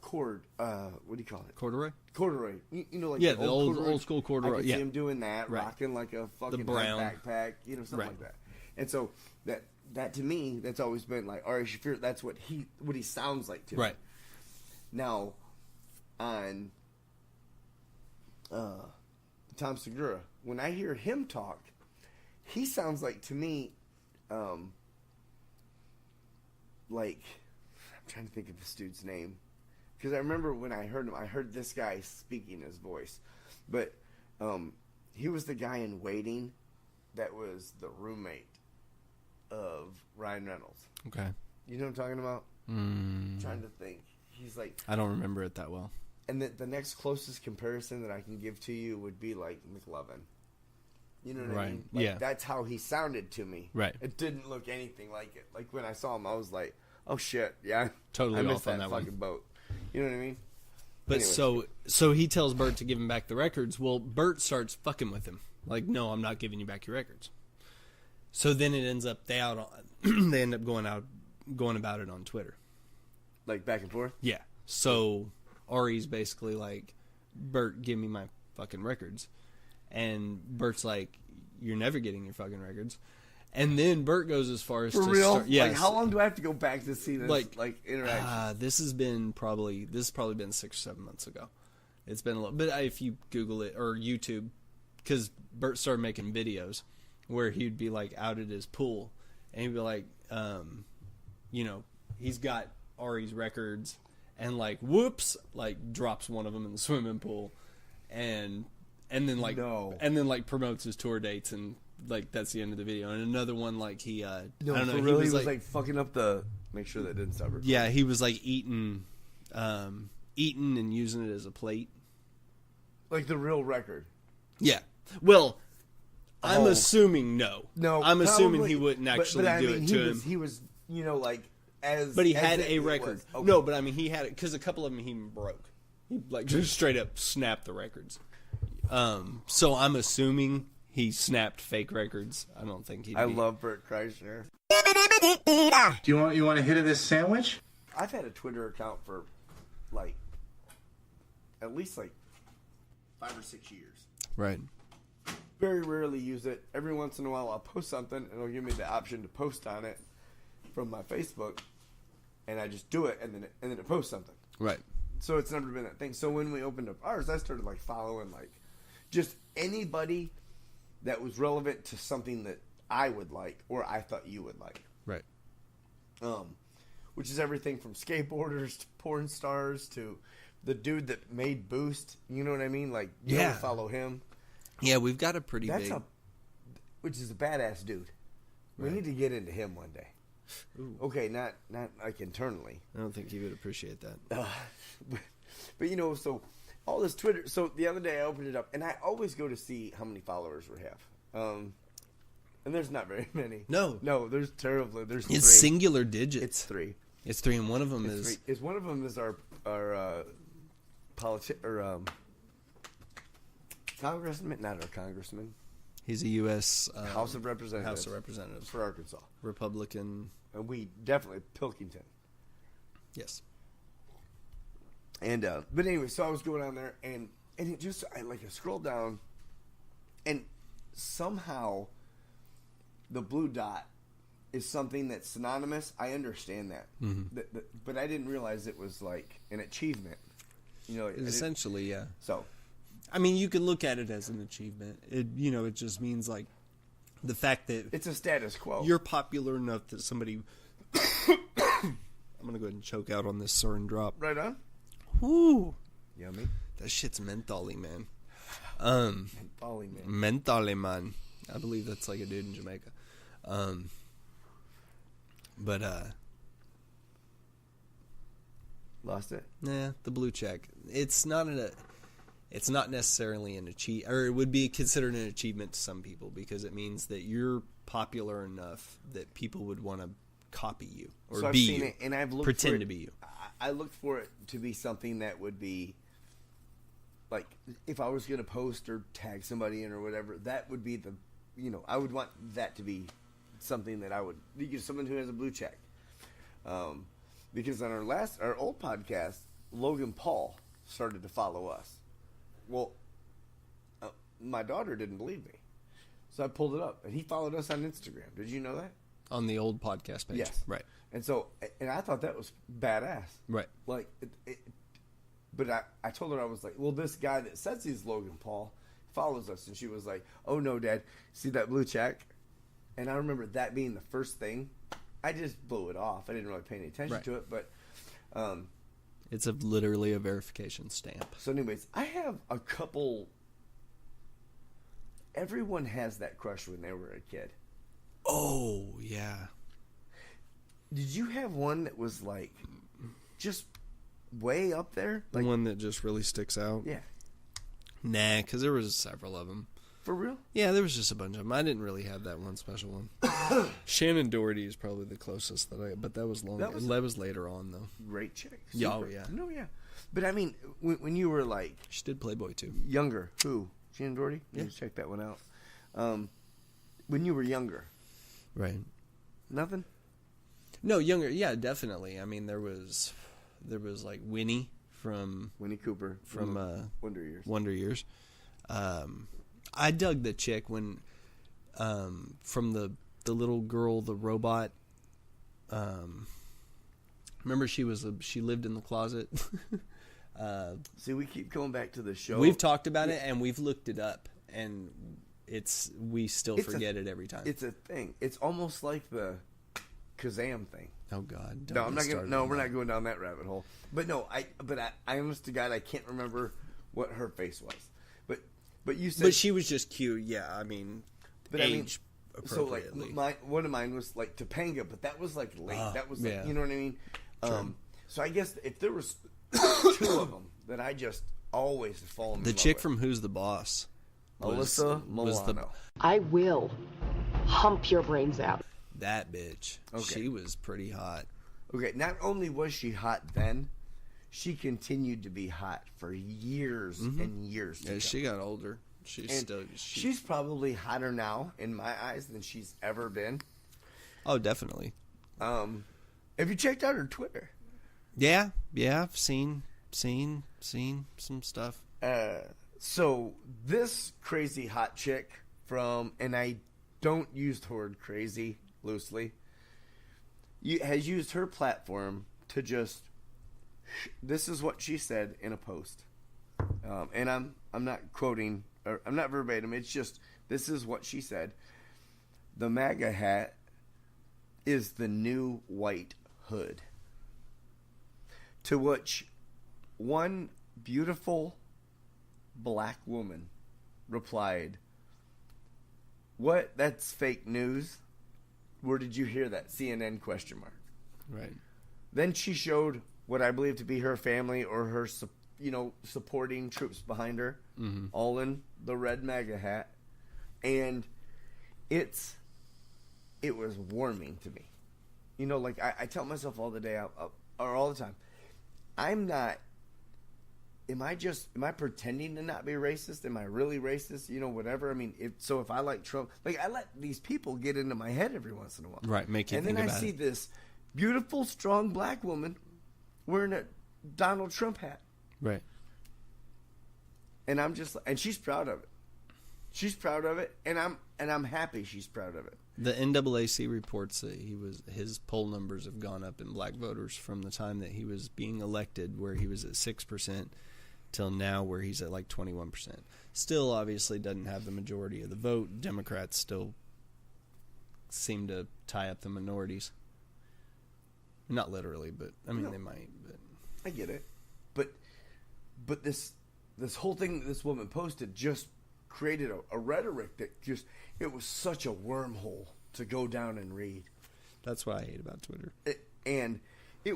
Cord. What do you call it? Corduroy? Corduroy. Like the old school corduroy. I can see him doing that, right. Rocking like a fucking brown backpack, something right. like that. And so that to me, that's always been like Ari Shaffir. That's what he sounds like to me. Right. Now, on Tom Segura, when I hear him talk, he sounds like to me, like, I'm trying to think of this dude's name. Because I remember when I heard him, I heard this guy speaking his voice. But he was the guy in Waiting that was the roommate of Ryan Reynolds. Okay. You know what I'm talking about? I'm trying to think. He's like... I don't remember it that well. And the next closest comparison that I can give to you would be like McLovin. You know what I mean? Like, yeah. That's how he sounded to me. Right. It didn't look anything like it. Like when I saw him, I was like, "Oh shit, yeah, totally I off missed on that that fucking boat." You know what I mean? But Anyways. so he tells Bert to give him back the records. Well, Bert starts fucking with him. Like, no, I'm not giving you back your records. So then it ends up they end up going about it on Twitter. Like back and forth. Yeah. So Ari's basically like, Bert, give me my fucking records. And Bert's like, you're never getting your fucking records. And then Bert goes as far as For to real? start... Yes. Like, how long do I have to go back to see this interaction? This has probably been 6 or 7 months ago. It's been a little... But if you Google it, or YouTube, because Bert started making videos where he'd be like out at his pool, and he'd be like, he's got Ari's records, and like, whoops, like drops one of them in the swimming pool, and then like promotes his tour dates, and like that's the end of the video. And another one, like he I don't know, he was like fucking up the... Make sure that didn't stop recording. Yeah, he was like eating and using it as a plate. Like the real record. Yeah. Well, I'm assuming no. No, I'm assuming probably, he wouldn't actually but do it to him. He was, like, as... But he as had it a record. was. Okay. No, but I mean, he had it, because a couple of them he broke. He like just straight up snapped the records. So I'm assuming he snapped fake records. I don't think he... I love Bert Kreischer. Do you want a hit of this sandwich? I've had a Twitter account for, like, at least, like, 5 or 6 years. Right. Very rarely use it. Every once in a while I'll post something, and it'll give me the option to post on it from my Facebook, and I just do it, and then it posts something. Right. So it's never been that thing. So when we opened up ours, I started like following like just anybody that was relevant to something that I would like or I thought you would like. Right. Which is everything from skateboarders to porn stars to the dude that made Boost. You know what I mean? Like, you Yeah. gotta follow him. Yeah, we've got a pretty That's big. which is a badass dude. We Right. need to get into him one day. Ooh. Okay, not like internally. I don't think you would appreciate that. But you know, so all this Twitter. So the other day I opened it up, and I always go to see how many followers we have. And there's not very many. No. There's terribly. There's It's 3. singular digits. It's 3. It's 3, and one of them It's is 3. Is one of them is our congressman, not our congressman, he's a U.S. House of Representatives. House of Representatives for Arkansas, Republican. and we definitely Pilkington. Yes. And but anyway, so I was going on there, and it just I scrolled down, and somehow the blue dot is something that's synonymous. I understand that, but I didn't realize it was like an achievement. You know, Essentially, yeah. So I mean, you can look at it as an achievement. It just means like the fact that it's a status quo. you're popular enough that somebody. I'm gonna go ahead and choke out on this Surin drop. Right on. Whoo, Yummy. that shit's mentholy, man. Falling man. Mentholy, man. I believe that's like a dude in Jamaica. But Lost it. nah, the blue check. It's not necessarily an achieve, or it would be considered an achievement to some people because it means that you're popular enough that people would want to copy you or So I've be seen you, it, and I've looked pretend for it, to be you. I looked for it to be something that would be like if I was going to post or tag somebody in or whatever, that would be the, I would want that to be something that I would, someone who has a blue check. Because on our old podcast, Logan Paul started to follow us. Well, my daughter didn't believe me, so I pulled it up, and he followed us on Instagram. Did you know that? On the old podcast page. Yes. Right. And so, and I thought that was badass. Right. Like, but I told her, I was like, well, this guy that says he's Logan Paul follows us. And she was like, oh, no, Dad. See that blue check? And I remember that being the first thing. I just blew it off. I didn't really pay any attention to it. But it's literally a verification stamp. so anyways, I have a couple. Everyone has that crush when they were a kid. Oh, yeah. Did you have one that was like just way up there? The Like, one that just really sticks out? yeah. Nah, because there was several of them. For real? Yeah, there was just a bunch of them. I didn't really have that one special one. Shannon Doherty is probably the closest but that was long. That was later on, though. Great chick. Yeah, oh, Super. yeah. No, yeah. But I mean, when you were like She did Playboy, too. younger, who? Shannon Doherty? Yeah. Let's check that one out. When you were younger, Right. nothing? No, younger. Yeah, definitely. I mean, there was like Winnie from Winnie Cooper from Wonder Years. Wonder Years. I dug the chick when from the little girl, the robot. Remember she lived in the closet. See, we keep going back to the show. We've talked about it and we've looked it up, and we still It's forget it every time. It's a thing. It's almost like the Kazam thing. Oh God! No, I'm not gonna. No, we're not going down that rabbit hole. But no, I honest to God, I can't remember what her face was. But you said. But she was just cute. Yeah, I mean, But age so like appropriately. one of mine was like Topanga, but that was like late. That was like, yeah. you know what I mean. Sure. So I guess if there was two of them that I just always fall in The love chick with. from Who's the Boss? Alyssa was Milano. I will hump your brains out. That bitch. Okay. She was pretty hot. Okay, not only was she hot then, she continued to be hot for years and years. Yeah, she got older. She's probably hotter now in my eyes than she's ever been. Oh, definitely. Have you checked out her Twitter? Yeah, I've seen some stuff. So this crazy hot chick from, and I don't use the word crazy loosely, has used her platform to just This is what she said in a post, and I'm not quoting, or I'm not verbatim. It's just this is what she said. The MAGA hat is the new white hood. To which one beautiful black woman replied, "What? That's fake news. Where did you hear that? CNN question mark." Right. Then she showed what I believe to be her family or her, supporting troops behind her, all in the red MAGA hat, and it was warming to me. Like I tell myself all the day, or all the time, I'm not. Am I pretending to not be racist? Am I really racist? Whatever. I mean, if I like Trump, like I let these people get into my head every once in a while, Right? Make you and think then about I see it. this beautiful, strong black woman wearing a Donald Trump hat, Right. and I'm just, and she's proud of it. She's proud of it, and I'm happy she's proud of it. The NAACP reports that his poll numbers have gone up in black voters from the time that he was being elected, where he was at 6%, till now, where he's at like 21%. Still, obviously, doesn't have the majority of the vote. Democrats still seem to tie up the minorities. Not literally, but I mean, they might. But I get it, but this whole thing that this woman posted just created a rhetoric that it was such a wormhole to go down and read. that's what I hate about Twitter. And I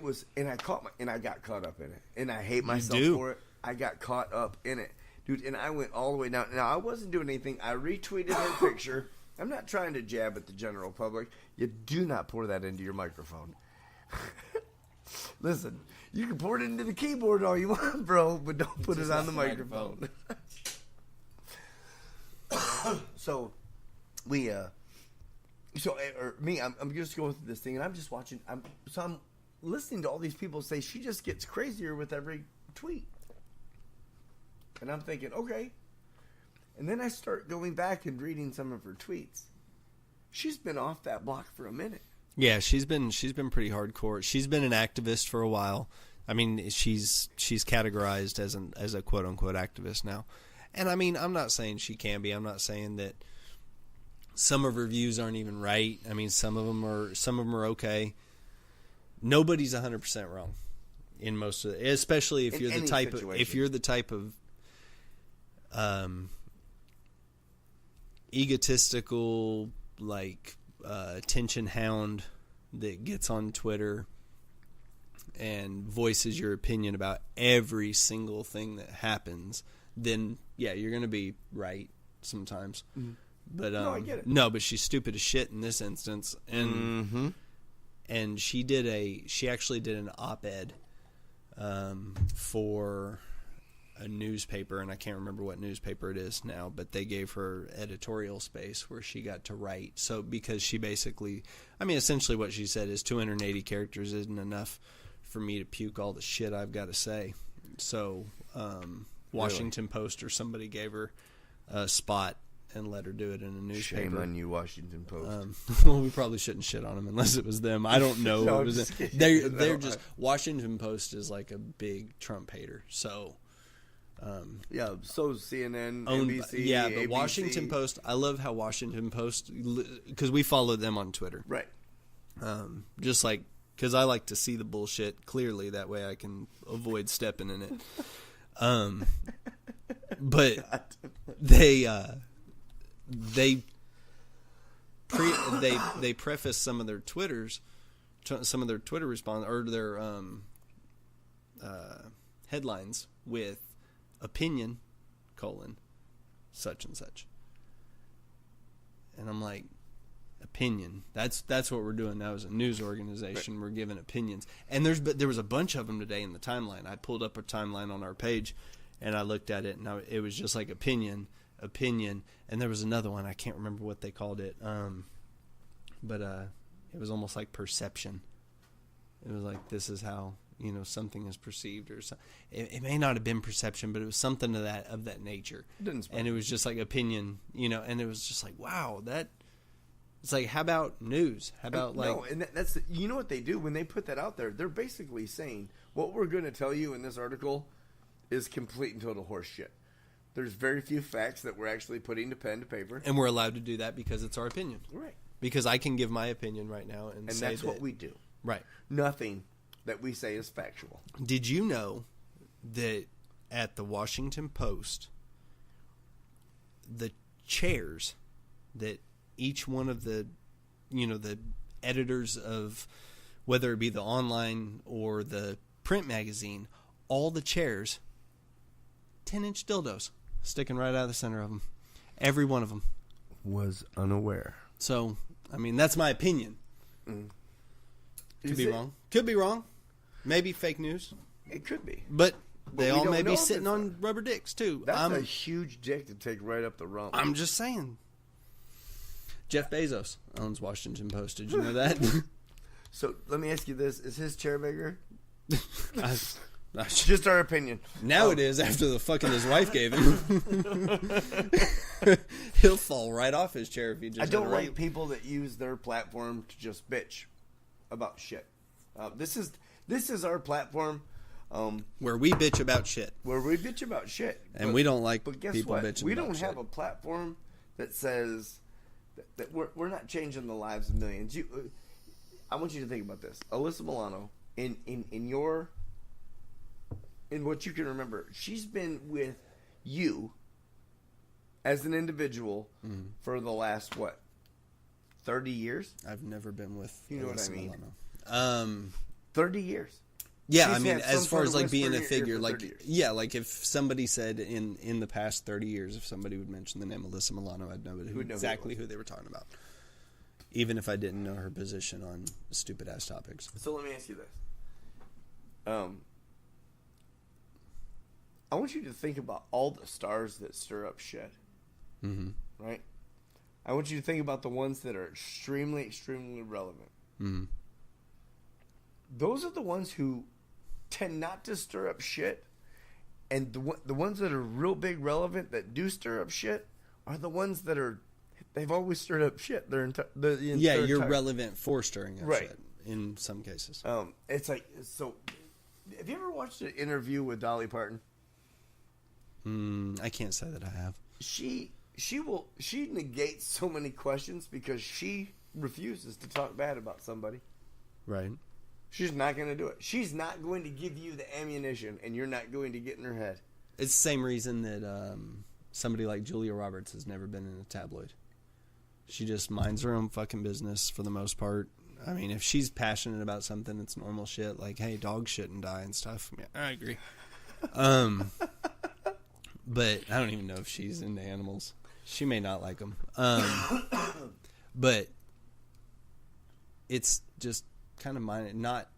got caught up in it, and I hate myself for it. I got caught up in it, dude, and I went all the way down. Now I wasn't doing anything. I retweeted her picture. I'm not trying to jab at the general public. You do not pour that into your microphone. Listen, you can pour it into the keyboard all you want, bro, but don't put it on the microphone. So I'm just going through this thing, and I'm just watching. I'm listening to all these people say she just gets crazier with every tweet, and I'm thinking, okay. And then I start going back and reading some of her tweets. She's been off that block for a minute. Yeah, she's been pretty hardcore. She's been an activist for a while. I mean, she's categorized as a quote unquote activist now. And I mean, I'm not saying she can be. I'm not saying that some of her views aren't even right. I mean, some of them are okay. Nobody's 100% wrong in most of it, especially if you're the type of egotistical, like attention hound that gets on Twitter and voices your opinion about every single thing that happens. Then yeah, you're gonna be right sometimes. Mm-hmm. But no, I get it. No, but she's stupid as shit in this instance, and and she actually did an op-ed for a newspaper, and I can't remember what newspaper it is now, but they gave her editorial space where she got to write. So because she basically, I mean, essentially what she said is 280 characters isn't enough for me to puke all the shit I've got to say. So Washington Post or somebody gave her a spot and let her do it in a newspaper. Shame on you, Washington Post. Well, we probably shouldn't shit on them unless it was them. I don't know. No, it was they're just Washington Post is like a big Trump hater. So yeah, so CNN, but NBC, ABC. Washington Post. I love how Washington Post, because we follow them on Twitter, right? Just like because I like to see the bullshit clearly. That way I can avoid stepping in it. But they preface some of their Twitter response or their headlines with opinion, such and such. And I'm like, opinion. That's what we're doing now as a news organization. Right. We're giving opinions. And there was a bunch of them today in the timeline. I pulled up a timeline on our page and I looked at it, and it was just like opinion, and there was another one. I can't remember what they called it. But it was almost like perception. It was like, this is how something is perceived, or something. It may not have been perception, but it was something of that nature. And it was just like opinion, and it was just like, wow, it's like, how about news? How about no, and that's what they do when they put that out there. They're basically saying what we're going to tell you in this article is complete and total horse shit. There's very few facts that we're actually putting to pen to paper. And we're allowed to do that because it's our opinion. Right. Because I can give my opinion right now and say that's what we do. Right. Nothing that we say is factual. Did you know that at the Washington Post, the chairs that each one of the editors of, whether it be the online or the print magazine, all the chairs, 10-inch dildos sticking right out of the center of them. Every one of them. Was unaware. So, I mean, that's my opinion. Could be wrong. Could be wrong. Maybe fake news. It could be. But they we all don't may know be if sitting it's on rubber dicks, too. That's a huge dick to take right up the rump. I'm just saying. Jeff Bezos owns Washington Post. Did you know that? So, let me ask you this. Is his chair bigger? I Just our opinion. Now it is after the fucking his wife gave him. He'll fall right off his chair if he just. I don't like people that use their platform to just bitch about shit. This is our platform where we bitch about shit, where we bitch about shit, and we don't like But guess people what? bitching. We about don't shit. have a platform that says that we're not changing the lives of millions. I want you to think about this, Alyssa Milano. In what you can remember, she's been with you as an individual for the last 30 years? I've never been with. You know Alyssa what I mean? Milano. 30 years. Yeah, She's I mean, had some as far sort as of like being a whisper in your ear figure, for like 30 years. yeah, like if somebody said in the past 30 years, if somebody would mention the name Alyssa Milano, I'd know exactly who they were talking about, even if I didn't know her position on stupid ass topics. So let me ask you this. I want you to think about all the stars that stir up shit. Mm-hmm. Right? I want you to think about the ones that are extremely, extremely relevant. Mm-hmm. Those are the ones who tend not to stir up shit. And the ones that are real big relevant that do stir up shit are the ones that they've always stirred up shit. Yeah, you're relevant for stirring up Right. shit in some cases. It's like, so have you ever watched an interview with Dolly Parton? I can't say that I have. She negates so many questions because she refuses to talk bad about somebody. Right. She's not going to do it. She's not going to give you the ammunition, and you're not going to get in her head. It's the same reason that somebody like Julia Roberts has never been in a tabloid. She just minds her own fucking business for the most part. I mean, if she's passionate about something, it's normal shit. Like, hey, dogs shouldn't die and stuff. Yeah, I agree. But I don't even know if she's into animals. She may not like them. But it's just kind of not.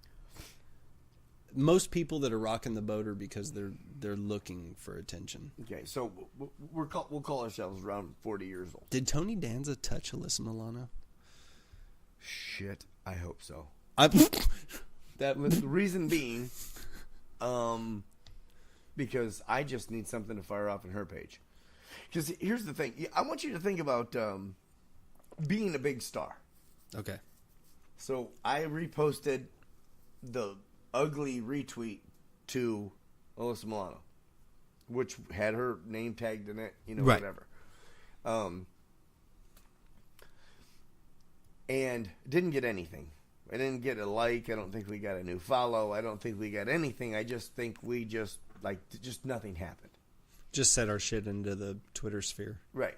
Most people that are rocking the boat are because they're looking for attention. Okay, so we'll call ourselves around 40 years old. Did Tony Danza touch Alyssa Milano? Shit, I hope so. The reason being, because I just need something to fire off on her page. Because here's the thing. I want you to think about being a big star. Okay. So I reposted the ugly retweet to Alyssa Milano, which had her name tagged in it, Right. whatever. And didn't get anything. I didn't get a like. I don't think we got a new follow. I don't think we got anything. I just think we just nothing happened. Just set our shit into the Twitter sphere. Right.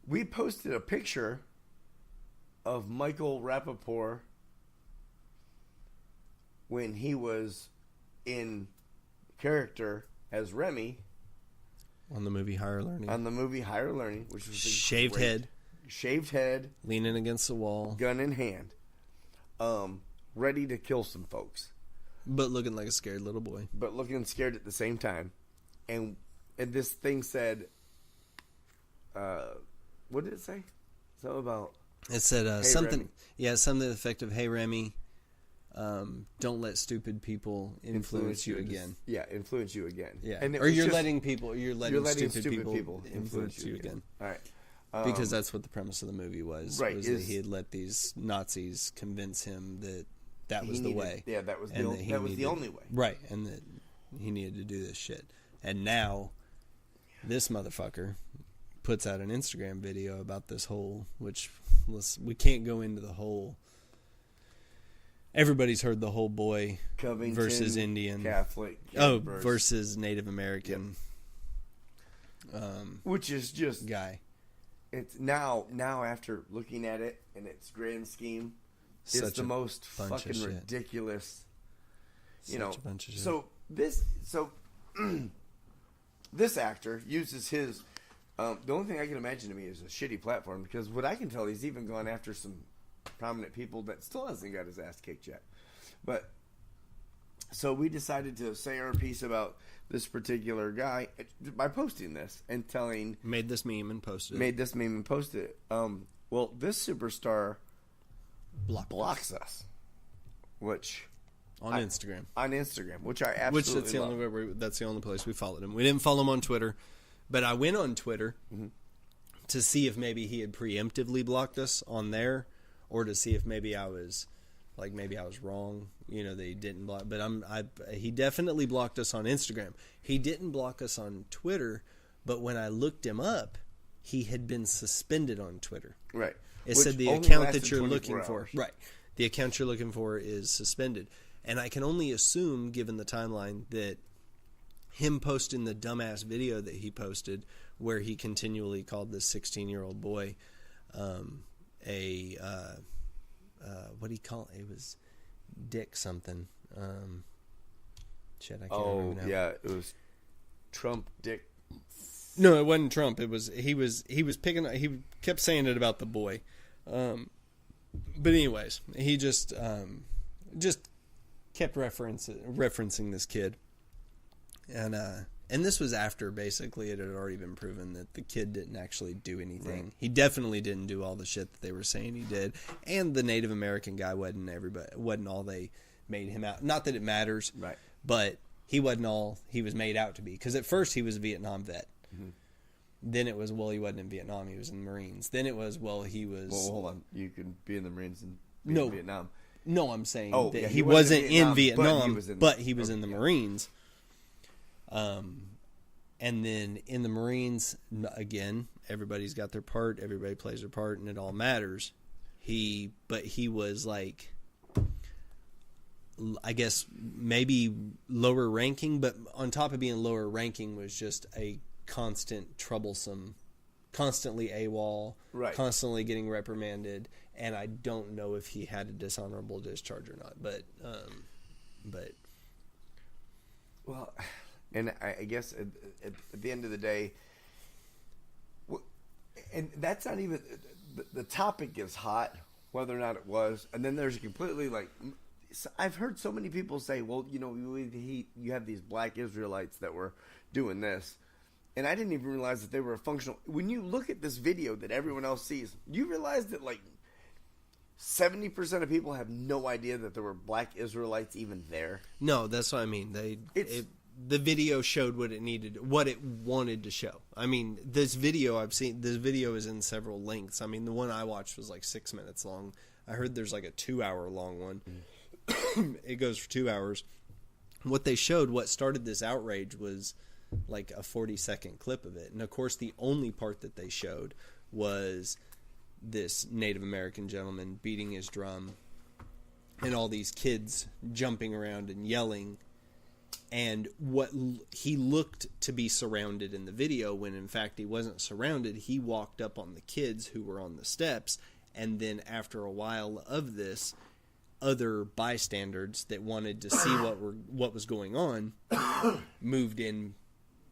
We posted a picture of Michael Rappaport when he was in character as Remy On the movie Higher Learning. Higher Learning, which was Shaved head. Leaning against the wall. gun in hand, ready to kill some folks, But looking like a scared little boy. but looking scared at the same time. And this thing said, what did it say? Something about... It said Hey, something. Remy. Yeah, something to the effect of, "Hey Remy, don't let stupid people influence you again." Yeah, influence you again. Yeah, And it or was you're just- letting stupid people influence you again. again. All right. Because that's what the premise of the movie was. Right, Was that he had let these Nazis convince him that that was the way. Yeah, that was And the only way. Right, and that he needed to do this shit. And now, this motherfucker puts out an Instagram video about this whole, which we can't go into the whole. Everybody's heard the whole boy Covington versus Indian Catholic. Versus Native American. Yep. Which is just guy. It's now after looking at it in its grand scheme, it's the most fucking ridiculous. You know, so this actor uses his. The only thing I can imagine to me is a shitty platform, because what I can tell, he's even gone after some prominent people that still hasn't got his ass kicked yet. But so we decided to say our piece about this particular guy by posting this and telling. Made this meme and posted it. Well, this superstar blocks us, which on Instagram, which I absolutely love. That's the only place we followed him. We didn't follow him on Twitter, but I went on Twitter to see if maybe he had preemptively blocked us on there, or to see if maybe I was wrong, that he didn't block. But he definitely blocked us on Instagram. He didn't block us on Twitter, but when I looked him up, he had been suspended on Twitter. Right. It said the account that you're looking for. Right. The account you're looking for is suspended. And I can only assume, given the timeline, that him posting the dumbass video that he posted, where he continually called this 16-year-old boy what do you call it? It was Dick something. I can't remember now. Yeah, it was Trump Dick. No, it wasn't Trump. It was he was picking. He kept saying it about the boy. But anyways, he just kept referencing this kid, and this was after basically it had already been proven that the kid didn't actually do anything. Right. He definitely didn't do all the shit that they were saying he did, and the Native American guy wasn't all they made him out. Not that it matters, right? But he wasn't all he was made out to be. Because at first he was a Vietnam vet. Mm-hmm. Then it was, well, he wasn't in Vietnam, he was in the Marines. Then it was, well, he was... Well, hold on. You can be in the Marines and be in Vietnam. No, I'm saying that he wasn't in Vietnam, but he was in the Marines. And then in the Marines, again, everybody's got their part, everybody plays their part, and it all matters. But he was like, I guess maybe lower ranking, but on top of being lower ranking was just a constant troublesome, constantly AWOL, right, constantly getting reprimanded, and I don't know if he had a dishonorable discharge or not, but well, and I guess at the end of the day, and that's not even the topic is hot, whether or not it was, and then there's a completely like. I've heard so many people say, well, you have these black Israelites that were doing this. And I didn't even realize that they were a functional. When you look at this video that everyone else sees, you realize that like 70% of people have no idea that there were black Israelites even there. No, that's what I mean. The video showed what it wanted to show. I mean, this video is in several lengths. I mean, the one I watched was like 6 minutes long. I heard there's like a 2-hour long one. It goes for 2 hours. What they showed, what started this outrage was like a 40-second clip of it. And of course, the only part that they showed was this Native American gentleman beating his drum and all these kids jumping around and yelling. And what he looked to be surrounded in the video, when in fact he wasn't surrounded. He walked up on the kids who were on the steps, and then after a while of this, other bystanders that wanted to see what was going on moved in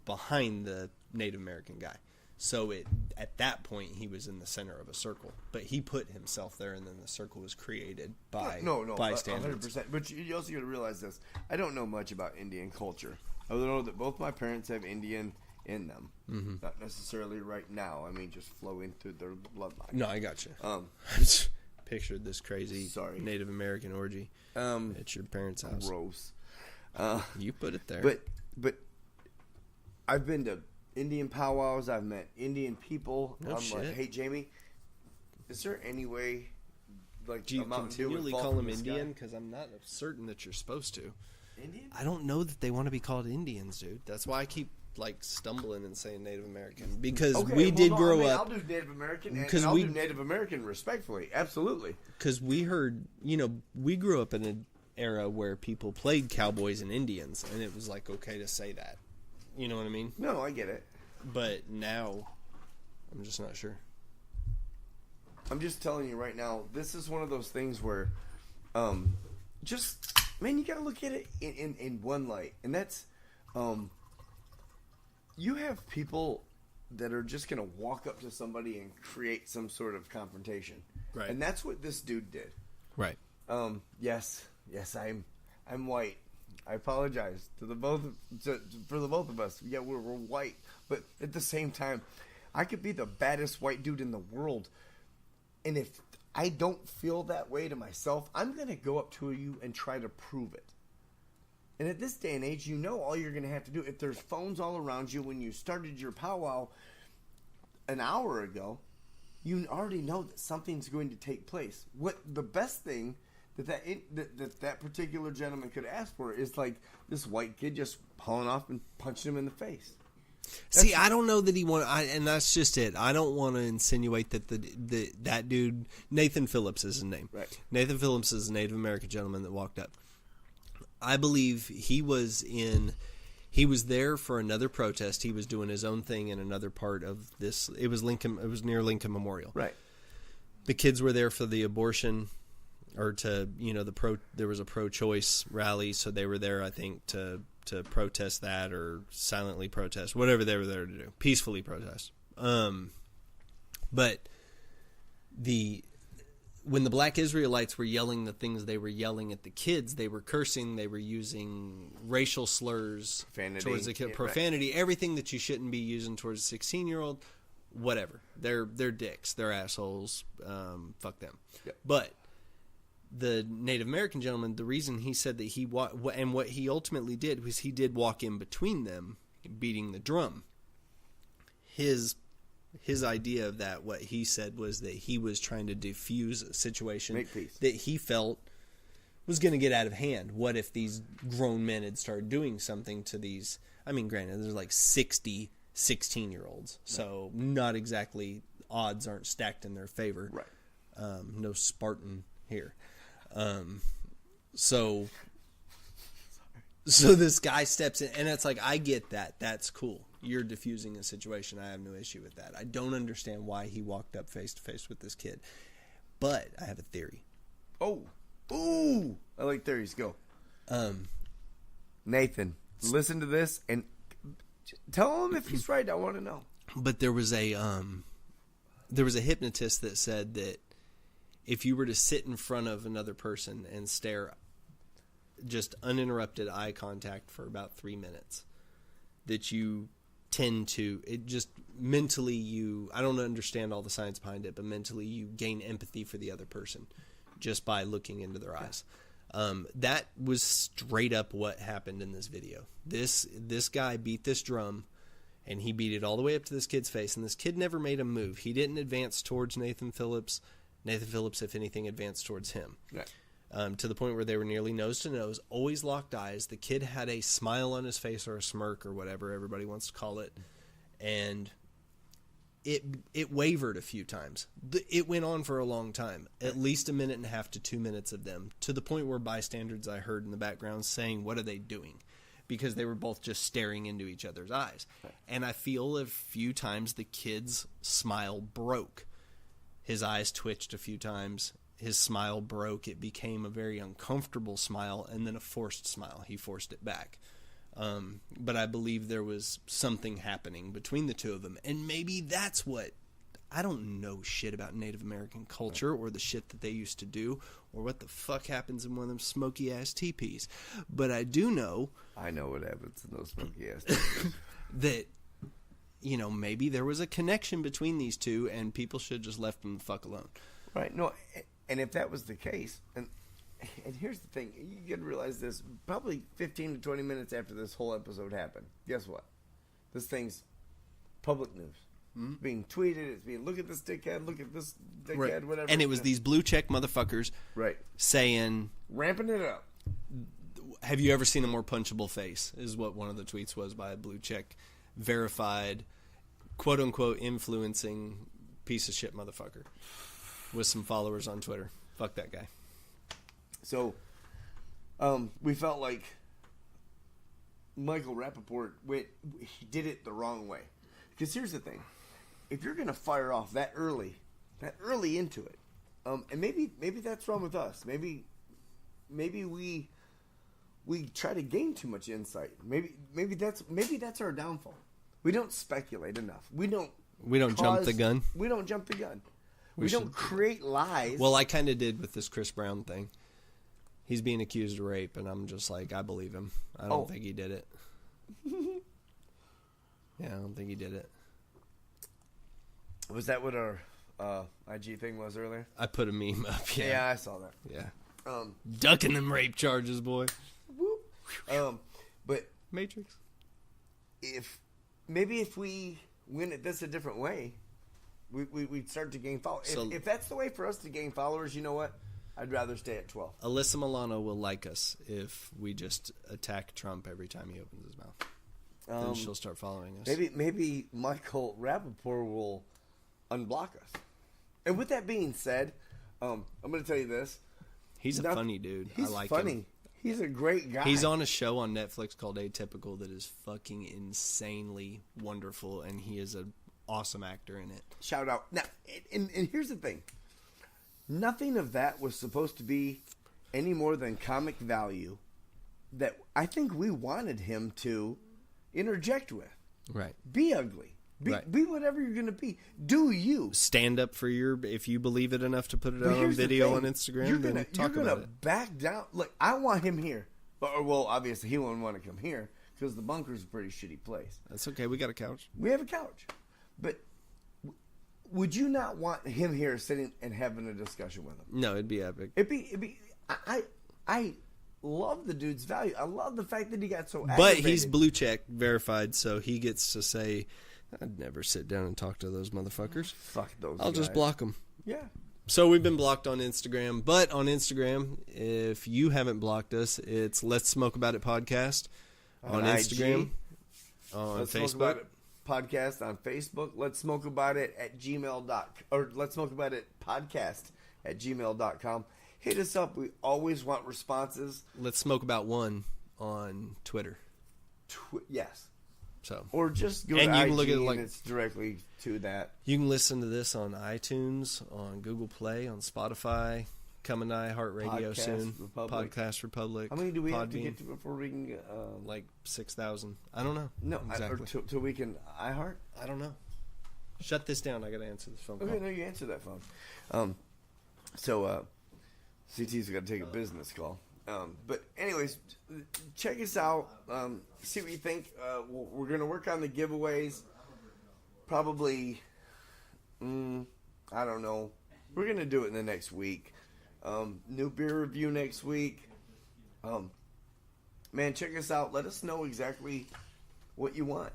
behind the Native American guy. So at that point he was in the center of a circle, but he put himself there, and then the circle was created by bystanders. 100%. But you also got to realize this. I don't know much about Indian culture. I know that both my parents have Indian in them. Mm-hmm. Not necessarily right now. I mean, just flowing through their bloodline. No, I got you. I pictured this crazy Native American orgy at your parents' house. Gross. You put it there. But I've been to Indian powwows. I've met Indian people. No shit. Like, hey, Jamie, is there any way like Do you a Mountain Dew would continually fall call from them the sky. Indian? Because I'm not certain that you're supposed to. Indian? I don't know that they want to be called Indians, dude. That's why I keep like stumbling and saying Native American, because Okay, we well, did no, grow I mean, up. I'll do Native American, and 'Cause I'll we- do Native American respectfully, absolutely. Because we heard, we grew up in an era where people played cowboys and Indians, and it was like okay to say that. You know what I mean? No, I get it. But now, I'm just not sure. I'm just telling you right now, this is one of those things where, just man, you got to look at it in one light, and that's, you have people that are just gonna walk up to somebody and create some sort of confrontation, Right. And that's what this dude did. Right. Yes, I'm white. I apologize to the both for the both of us. Yeah, we're white, but at the same time, I could be the baddest white dude in the world, and if I don't feel that way to myself, I'm gonna go up to you and try to prove it. And at this day and age, all you're gonna have to do, if there's phones all around you when you started your powwow an hour ago, you already know that something's going to take place. What the best thing that particular gentleman could ask for is like this white kid just hauling off and punching him in the face. See, I don't know that he and that's just it. I don't want to insinuate that that dude, Nathan Phillips is his name. Right. Nathan Phillips is a Native American gentleman that walked up. I believe he was there for another protest. He was doing his own thing in another part of this. It was near Lincoln Memorial. Right. The kids were there for the abortion, or to, there was a pro-choice rally, so they were there, I think, to protest that, or silently protest, whatever they were there to do, peacefully protest. But when the black Israelites were yelling the things they were yelling at the kids, they were cursing, they were using racial slurs Profanity. towards the kid, profanity, everything that you shouldn't be using towards a 16-year-old, whatever. They're dicks, they're assholes, fuck them. Yep. But the Native American gentleman, the reason he said that and what he ultimately did was he did walk in between them, beating the drum. His idea of that, what he said, was that he was trying to defuse a situation Make peace. that he felt was going to get out of hand. What if these grown men had started doing something to these? I mean, granted, there's like 60 16-year-olds, so not exactly, odds aren't stacked in their favor. Right. No Spartan here. So this guy steps in, and it's like, I get that. That's cool. You're diffusing a situation. I have no issue with that. I don't understand why he walked up face to face with this kid. But I have a theory. Oh. Ooh. I like theories. Go. Nathan, listen to this and tell him if he's right. I want to know. But there was a hypnotist that said that if you were to sit in front of another person and stare, just uninterrupted eye contact for about 3 minutes, that you tend to, it just mentally, I don't understand all the science behind it, but mentally you gain empathy for the other person just by looking into their eyes. That was straight up what happened in this video. This guy beat this drum, and he beat it all the way up to this kid's face, and this kid never made a move. He didn't advance towards Nathan Phillips. Nathan Phillips, if anything, advanced towards him. Right. To the point where they were nearly nose to nose, always locked eyes. The kid had a smile on his face, or a smirk, or whatever everybody wants to call it, and it wavered a few times. It went on for a long time, at least 1.5 minutes to 2 minutes of them, to the point where bystanders I heard in the background saying, "What are they doing?" Because they were both just staring into each other's eyes. Right. And I feel a few times the kid's smile broke. His eyes twitched a few times. His smile broke. It became a very uncomfortable smile, and then a forced smile. He forced it back. But I believe there was something happening between the two of them. And maybe that's what... I don't know shit about Native American culture or the shit that they used to do or what the fuck happens in one of them smoky-ass teepees. But I do know... I know what happens in those smoky-ass teepees. That... maybe there was a connection between these two, and people should just left them the fuck alone. Right. No, and if that was the case, and here's the thing, you got to realize this, probably 15 to 20 minutes after this whole episode happened, guess what? This thing's public news. being tweeted. It's being, look at this dickhead, look at this dickhead, Right. whatever. And it was these blue check motherfuckers right saying, ramping it up. have you ever seen a more punchable face, is what one of the tweets was by a blue check verified, quote unquote, influencing piece of shit motherfucker with some followers on Twitter. Fuck that guy. So, we felt like Michael Rappaport he did it the wrong way. Because here's the thing. If you're going to fire off that early into it, and maybe that's wrong with us. Maybe we try to gain too much insight. Maybe that's our downfall. We don't speculate enough. We don't jump the gun. We don't jump the gun. We We don't create lies. Well, I kind of did with this Chris Brown thing. He's being accused of rape, and I'm just like, I believe him. I don't think he did it. Yeah, I don't think he did it. Was that what our IG thing was earlier? I put a meme up. Yeah, Yeah. I saw that. Yeah. Ducking them rape charges, boy. But Matrix. if we win at this a different way, we'd start to gain followers. So- If that's the way for us to gain followers, you know what? I'd rather stay at 12. Alyssa Milano will like us if we just attack Trump every time he opens his mouth. Then she'll start following us. Maybe Michael Rappaport will unblock us. And with that being said, I'm going to tell you this. He's a funny dude. He's I like funny. him. He's a great guy. He's on a show on Netflix called Atypical that is fucking insanely wonderful, and he is an awesome actor in it. Shout out. Now, and here's the thing. Nothing of that was supposed to be any more than comic value that I think we wanted him to interject with. Right. Be ugly. Right. Be whatever you're going to be. Do you. Stand up for if you believe it enough to put it But out on here's the video thing. on Instagram, You're then talk gonna about it. back down. Look, I want him here. Well, obviously he wouldn't want to come here because the bunker's a pretty shitty place. That's okay. We got a couch. We have a couch. But would you not want him here sitting and having a discussion with him? No, it'd be epic. It'd be. I love the dude's value. I love the fact that he got so. But aggravated. he's blue check verified, so he gets to say, "I'd never sit down and talk to those motherfuckers. Fuck those. I'll just guys. block them." Yeah. So we've been blocked on Instagram, but on Instagram, if you haven't blocked us, it's Let's Smoke About It podcast on Instagram, IG. on Let's Facebook. Smoke About It podcast on Facebook. Let's smoke about it at gmail.com or let's smoke about it podcast at gmail.com. Hit us up. We always want responses. Let's Smoke About One on Twitter. Yes. So Or just go And to you IG can look at it and like- it's directly to that. you can listen to this on iTunes, on Google Play, on Spotify, coming to iHeartRadio Podcast soon. Republic. Podcast Republic. How many do we have to Podbean. get to before we can get Like 6,000. I don't know. no, exactly. till we can iHeart? I don't know. Shut this down. I got to answer this phone call. Okay, no, you answer that phone. So CT's got to take a business call. But anyways, check us out. See what you think. We're going to work on the giveaways. Probably, I don't know. We're going to do it in the next week. New beer review next week. Man, check us out. Let us know exactly what you want.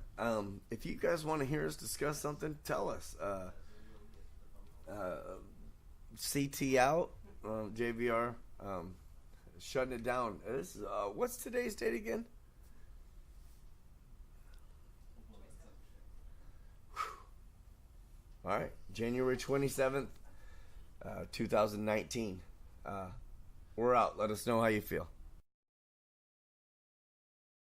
If you guys want to hear us discuss something, tell us. CT out, JVR, shutting it down. This is, what's today's date again? All right, January 27th, 2019. We're out. Let us know how you feel.